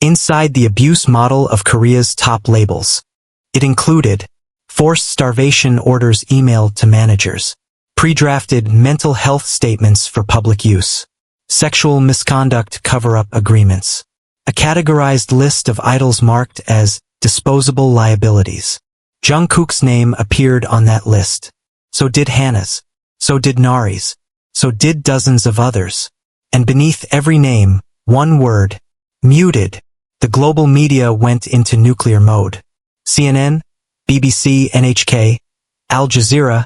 Inside the Abuse Model of Korea's Top Labels." It included forced starvation orders emailed to managers, pre-drafted mental health statements for public use, sexual misconduct cover-up agreements, a categorized list of idols marked as disposable liabilities. Jungkook's name appeared on that list. So did Hannah's. So did Nari's. So did dozens of others. And beneath every name, one word: muted. The global media went into nuclear mode. CNN, BBC, NHK, Al Jazeera,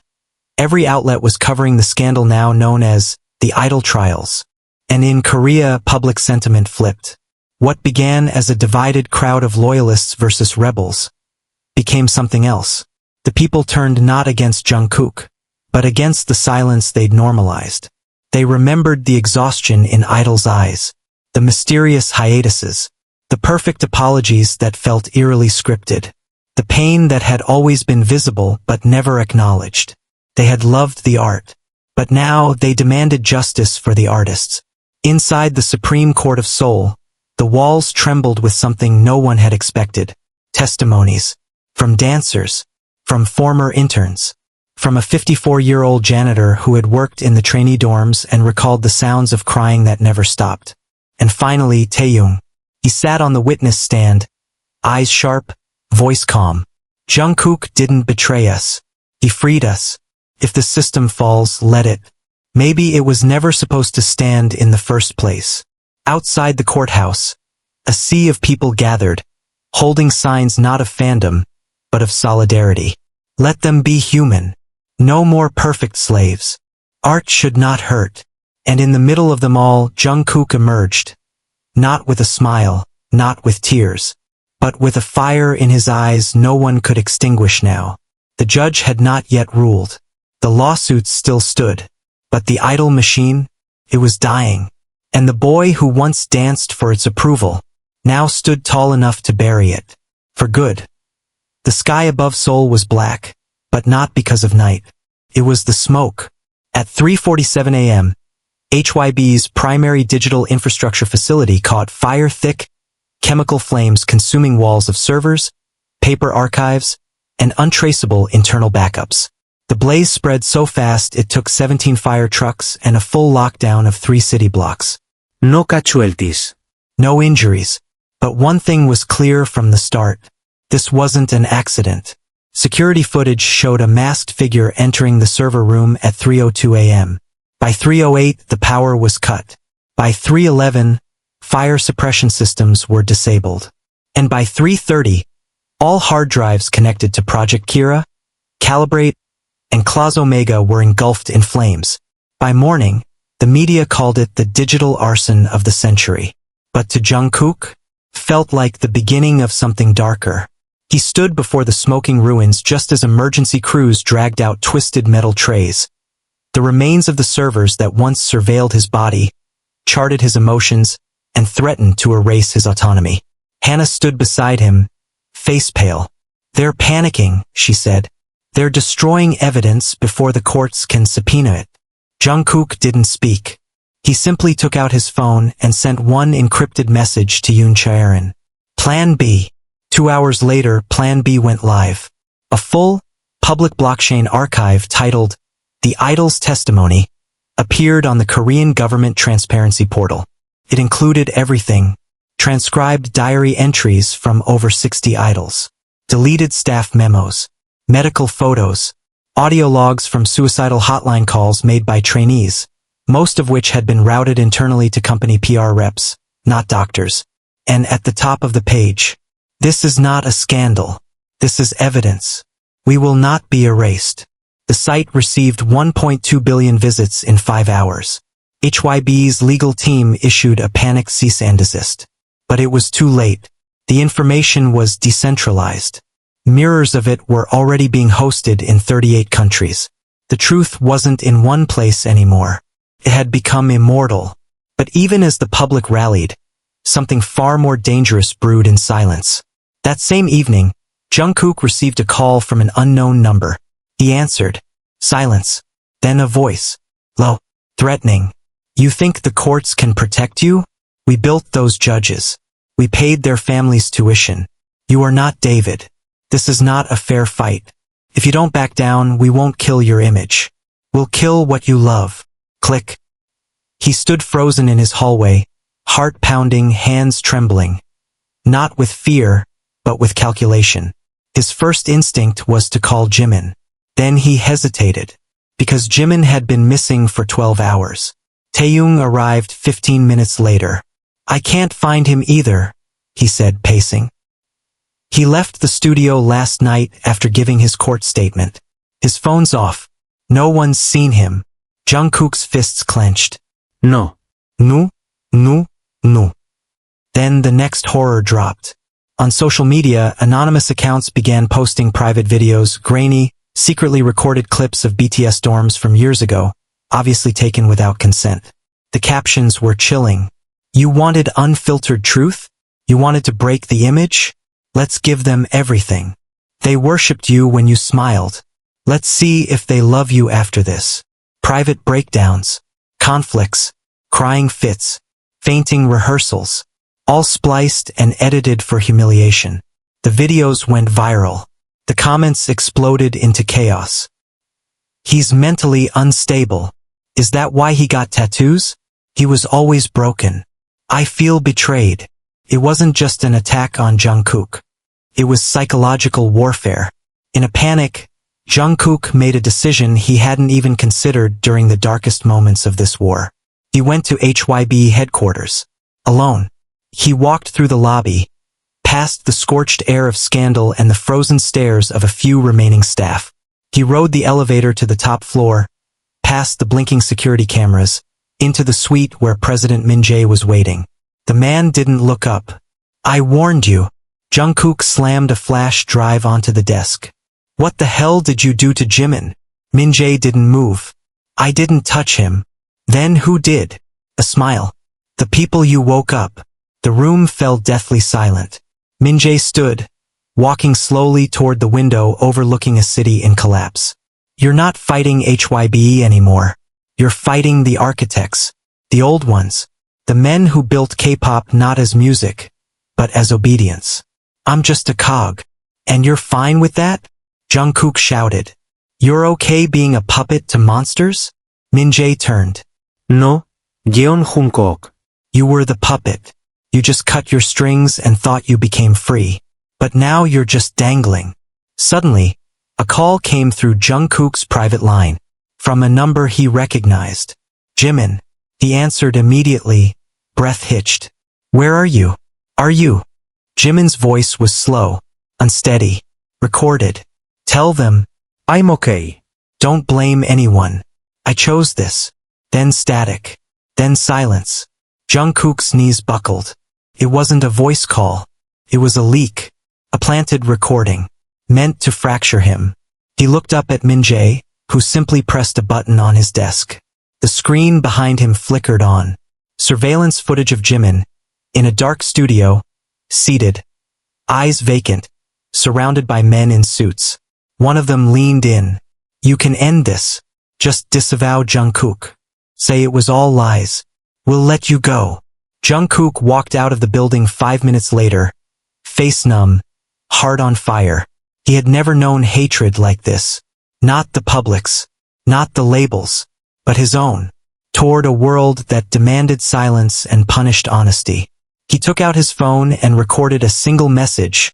every outlet was covering the scandal now known as the idol trials. And in Korea, public sentiment flipped. What began as a divided crowd of loyalists versus rebels became something else. The people turned not against Jungkook, but against the silence they'd normalized. They remembered the exhaustion in idols' eyes, the mysterious hiatuses, the perfect apologies that felt eerily scripted, the pain that had always been visible but never acknowledged. They had loved the art, but now they demanded justice for the artists. Inside the Supreme Court of Seoul, the walls trembled with something no one had expected. Testimonies. From dancers. From former interns. from a 54-year-old janitor who had worked in the trainee dorms and recalled the sounds of crying that never stopped. And finally, Taehyung. He sat on the witness stand, eyes sharp, voice calm. Jungkook didn't betray us. He freed us. If the system falls, let it. Maybe it was never supposed to stand in the first place. Outside the courthouse, a sea of people gathered, holding signs not of fandom, but of solidarity. Let them be human. No more perfect slaves. Art should not hurt. And in the middle of them all, Jungkook emerged. Not with a smile, not with tears, but with a fire in his eyes no one could extinguish now. The judge had not yet ruled. The lawsuits still stood. But the idol machine, it was dying. And the boy who once danced for its approval, now stood tall enough to bury it. For good. The sky above Seoul was black, but not because of night. It was the smoke. At 3:47 a.m., HYBE's primary digital infrastructure facility caught fire, thick, chemical flames consuming walls of servers, paper archives, and untraceable internal backups. The blaze spread so fast it took 17 fire trucks and a full lockdown of 3 city blocks. No casualties. No injuries. But one thing was clear from the start. This wasn't an accident. Security footage showed a masked figure entering the server room at 3:02 a.m. By 3:08, the power was cut. By 3:11, fire suppression systems were disabled. And by 3:30, all hard drives connected to Project Kira, Calibrate, and Claus Omega were engulfed in flames. By morning, the media called it the digital arson of the century. But to Jungkook, felt like the beginning of something darker. He stood before the smoking ruins just as emergency crews dragged out twisted metal trays. The remains of the servers that once surveilled his body, charted his emotions, and threatened to erase his autonomy. Hannah stood beside him, face pale. "They're panicking," she said. "They're destroying evidence before the courts can subpoena it." Jungkook didn't speak. He simply took out his phone and sent one encrypted message to Yoon. Plan B. 2 hours later, Plan B went live. A full, public blockchain archive titled The Idol's Testimony appeared on the Korean government transparency portal. It included everything: transcribed diary entries from over 60 idols, deleted staff memos, medical photos, audio logs from suicidal hotline calls made by trainees, most of which had been routed internally to company PR reps, not doctors. And at the top of the page, "This is not a scandal. This is evidence. We will not be erased." The site received 1.2 billion visits in 5 hours. HYBE's legal team issued a panic cease and desist. But it was too late. The information was decentralized. Mirrors of it were already being hosted in 38 countries. The truth wasn't in one place anymore. It had become immortal. But even as the public rallied, something far more dangerous brewed in silence. That same evening, Jungkook received a call from an unknown number. He answered. Silence. Then a voice. Low. Threatening. "You think the courts can protect you? We built those judges. We paid their families' tuition. You are not David. This is not a fair fight. If you don't back down, we won't kill your image. We'll kill what you love." Click. He stood frozen in his hallway, heart pounding, hands trembling. Not with fear, but with calculation. His first instinct was to call Jimin. Then he hesitated, because Jimin had been missing for 12 hours. Taehyung arrived 15 minutes later. "I can't find him either," he said, pacing. He left the studio last night after giving his court statement. His phone's off. No one's seen him. Jungkook's fists clenched. No. No, no, no. Then the next horror dropped. On social media, anonymous accounts began posting private videos, grainy, secretly recorded clips of BTS dorms from years ago, obviously taken without consent. The captions were chilling. "You wanted unfiltered truth? You wanted to break the image? Let's give them everything. They worshipped you when you smiled. Let's see if they love you after this." Private breakdowns, conflicts, crying fits, fainting rehearsals, all spliced and edited for humiliation. The videos went viral. The comments exploded into chaos. He's mentally unstable. Is that why he got tattoos? He was always broken. I feel betrayed. It wasn't just an attack on Jungkook. It was psychological warfare. In a panic, Jungkook made a decision he hadn't even considered during the darkest moments of this war. He went to HYBE headquarters. Alone. He walked through the lobby, past the scorched air of scandal and the frozen stares of a few remaining staff. He rode the elevator to the top floor, past the blinking security cameras, into the suite where President Min Jae was waiting. The man didn't look up. I warned you. Jungkook slammed a flash drive onto the desk. What the hell did you do to Jimin? Min Jae didn't move. I didn't touch him. Then who did? A smile. The people you woke up. The room fell deathly silent. Min Jae stood, walking slowly toward the window overlooking a city in collapse. You're not fighting HYBE anymore. You're fighting the architects. The old ones. The men who built K-pop not as music, but as obedience. I'm just a cog. And you're fine with that? Jungkook shouted. You're okay being a puppet to monsters? Min Jae turned. No, Jeon Jungkook. You were the puppet. You just cut your strings and thought you became free. But now you're just dangling. Suddenly, a call came through Jungkook's private line. From a number he recognized. Jimin. He answered immediately, breath hitched. Where are you? Are you? Jimin's voice was slow, unsteady, recorded. Tell them, I'm okay. Don't blame anyone. I chose this. Then static. Then silence. Jungkook's knees buckled. It wasn't a voice call. It was a leak. A planted recording. Meant to fracture him. He looked up at Min Jae, who simply pressed a button on his desk. The screen behind him flickered on. Surveillance footage of Jimin, in a dark studio, seated, eyes vacant, surrounded by men in suits. One of them leaned in. You can end this. Just disavow Jungkook. Say it was all lies. We'll let you go. Jungkook walked out of the building 5 minutes later, face numb, heart on fire. He had never known hatred like this. Not the public's, not the labels, but his own, toward a world that demanded silence and punished honesty. He took out his phone and recorded a single message,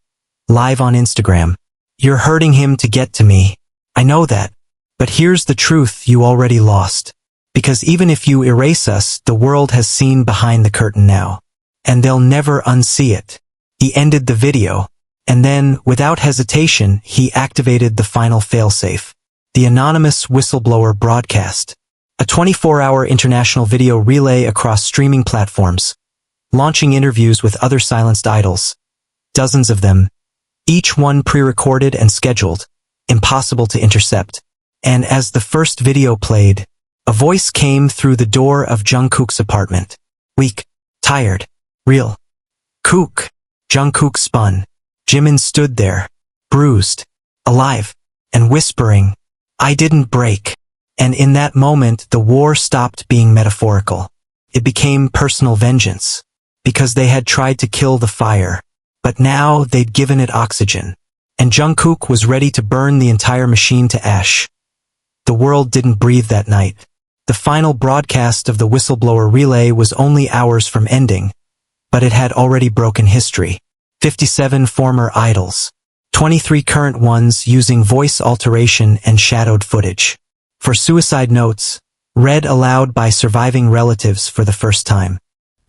live on Instagram. You're hurting him to get to me. I know that. But here's the truth you already lost. Because even if you erase us, the world has seen behind the curtain now. And they'll never unsee it. He ended the video. And then, without hesitation, he activated the final failsafe. The anonymous whistleblower broadcast. A 24-hour international video relay across streaming platforms. Launching interviews with other silenced idols. Dozens of them. Each one pre-recorded and scheduled. Impossible to intercept. And as the first video played, a voice came through the door of Jungkook's apartment. Weak, tired, real. Kook. Jungkook spun. Jimin stood there, bruised, alive, and whispering, I didn't break. And in that moment, the war stopped being metaphorical. It became personal vengeance. Because they had tried to kill the fire. But now they'd given it oxygen. And Jungkook was ready to burn the entire machine to ash. The world didn't breathe that night. The final broadcast of the whistleblower relay was only hours from ending. But it had already broken history. 57 former idols. 23 current ones using voice alteration and shadowed footage. For suicide notes, read aloud by surviving relatives for the first time.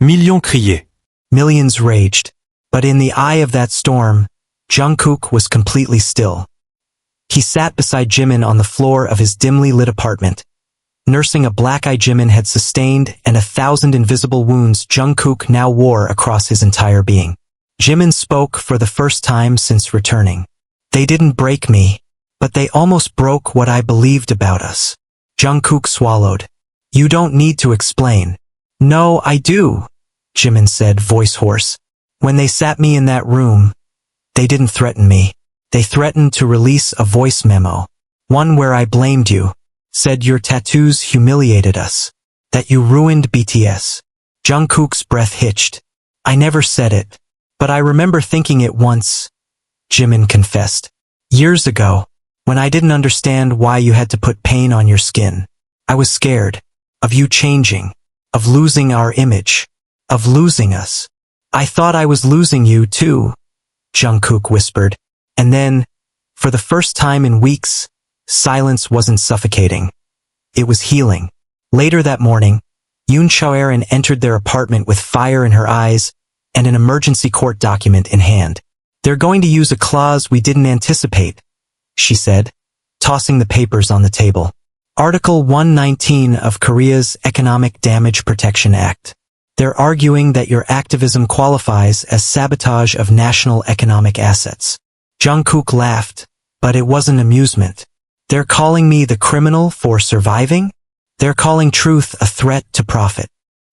Millions criaient. Millions raged. But in the eye of that storm, Jungkook was completely still. He sat beside Jimin on the floor of his dimly lit apartment, nursing a black eye Jimin had sustained and 1,000 invisible wounds Jungkook now wore across his entire being. Jimin spoke for the first time since returning. They didn't break me, but they almost broke what I believed about us. Jungkook swallowed. You don't need to explain. No, I do, Jimin said, voice hoarse. When they sat me in that room, they didn't threaten me. They threatened to release a voice memo. One where I blamed you, said your tattoos humiliated us, that you ruined BTS. Jungkook's breath hitched. I never said it, but I remember thinking it once, Jimin confessed. Years ago, When I didn't understand why you had to put pain on your skin. I was scared. Of you changing. Of losing our image. Of losing us. I thought I was losing you too, Jungkook whispered. And then, for the first time in weeks, silence wasn't suffocating. It was healing. Later that morning, Yoon Chaerin entered their apartment with fire in her eyes and an emergency court document in hand. They're going to use a clause we didn't anticipate, she said, tossing the papers on the table. Article 119 of Korea's Economic Damage Protection Act. They're arguing that your activism qualifies as sabotage of national economic assets. Jungkook laughed, but it wasn't amusement. They're calling me the criminal for surviving? They're calling truth a threat to profit.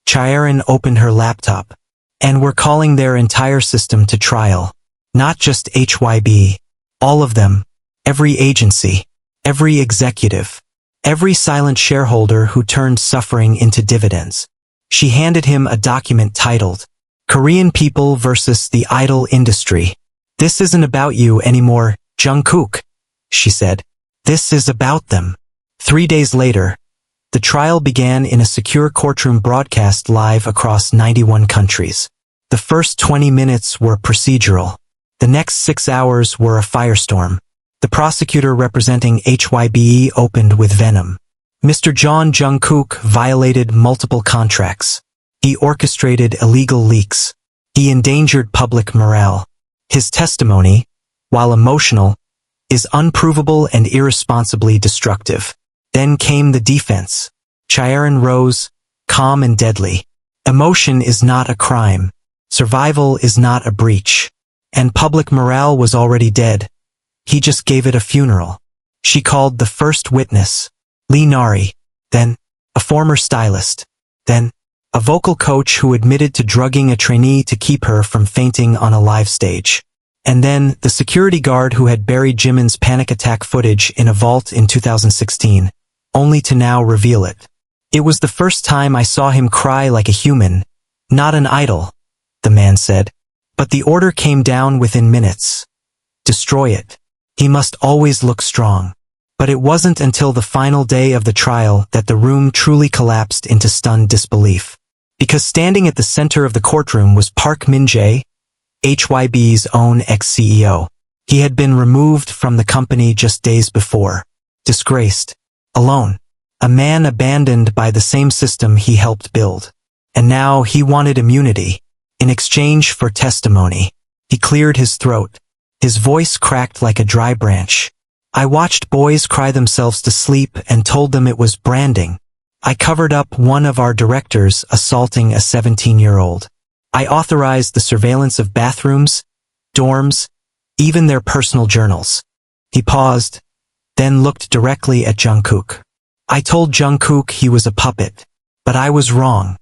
Chaerin opened her laptop. And we're calling their entire system to trial. Not just HYBE. All of them. Every agency. Every executive. Every silent shareholder who turned suffering into dividends. She handed him a document titled, Korean People versus the Idol Industry. This isn't about you anymore, Jungkook, she said. This is about them. 3 days later, the trial began in a secure courtroom broadcast live across 91 countries. The first 20 minutes were procedural. The next 6 hours were a firestorm. The prosecutor representing HYBE opened with venom. Mr. Jeon Jungkook violated multiple contracts. He orchestrated illegal leaks. He endangered public morale. His testimony, while emotional, is unprovable and irresponsibly destructive. Then came the defense. Chaerin rose, calm and deadly. Emotion is not a crime. Survival is not a breach. And public morale was already dead. He just gave it a funeral. She called the first witness, Lee Nari, then a former stylist, then a vocal coach who admitted to drugging a trainee to keep her from fainting on a live stage. And then the security guard who had buried Jimin's panic attack footage in a vault in 2016, only to now reveal it. It was the first time I saw him cry like a human, not an idol, the man said. But the order came down within minutes. Destroy it. He must always look strong. But it wasn't until the final day of the trial that the room truly collapsed into stunned disbelief. Because standing at the center of the courtroom was Park Min-jae, HYBE's own ex-CEO. He had been removed from the company just days before. Disgraced. Alone. A man abandoned by the same system he helped build. And now he wanted immunity. In exchange for testimony. He cleared his throat. His voice cracked like a dry branch. I watched boys cry themselves to sleep and told them it was branding. I covered up one of our directors assaulting a 17-year-old. I authorized the surveillance of bathrooms, dorms, even their personal journals. He paused, then looked directly at Jungkook. I told Jungkook he was a puppet, but I was wrong.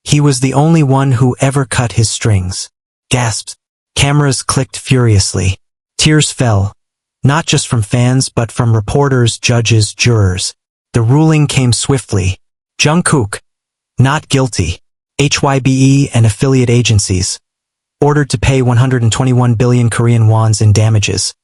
He was the only one who ever cut his strings. Gasps. Cameras clicked furiously. Tears fell. Not just from fans but from reporters, judges, jurors. The ruling came swiftly. Jungkook. Not guilty. HYBE and affiliate agencies. Ordered to pay 121 billion Korean wons in damages.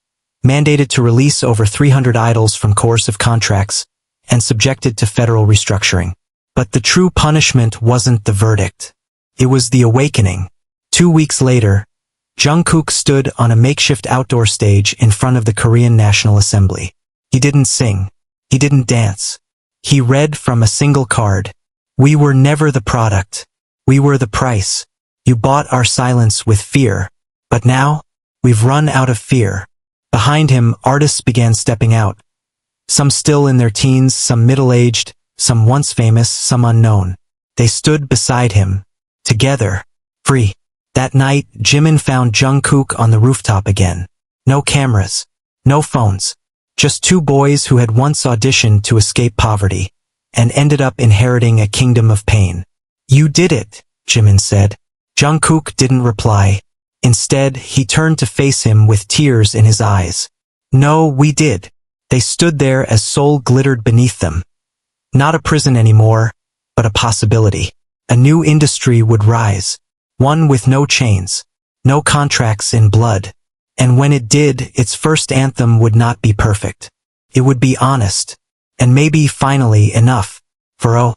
Mandated to release over 300 idols from coercive contracts. And subjected to federal restructuring. But the true punishment wasn't the verdict. It was the awakening. 2 weeks later, Jungkook stood on a makeshift outdoor stage in front of the Korean National Assembly. He didn't sing. He didn't dance. He read from a single card. We were never the product. We were the price. You bought our silence with fear. But now, we've run out of fear. Behind him, artists began stepping out. Some still in their teens, some middle-aged, some once famous, some unknown. They stood beside him. Together. Free. That night, Jimin found Jungkook on the rooftop again. No cameras. No phones. Just 2 boys who had once auditioned to escape poverty. And ended up inheriting a kingdom of pain. You did it, Jimin said. Jungkook didn't reply. Instead, he turned to face him with tears in his eyes. No, we did. They stood there as soul glittered beneath them. Not a prison anymore, but a possibility. A new industry would rise. One with no chains. No contracts in blood. And when it did, its first anthem would not be perfect. It would be honest. And maybe finally enough. For oh,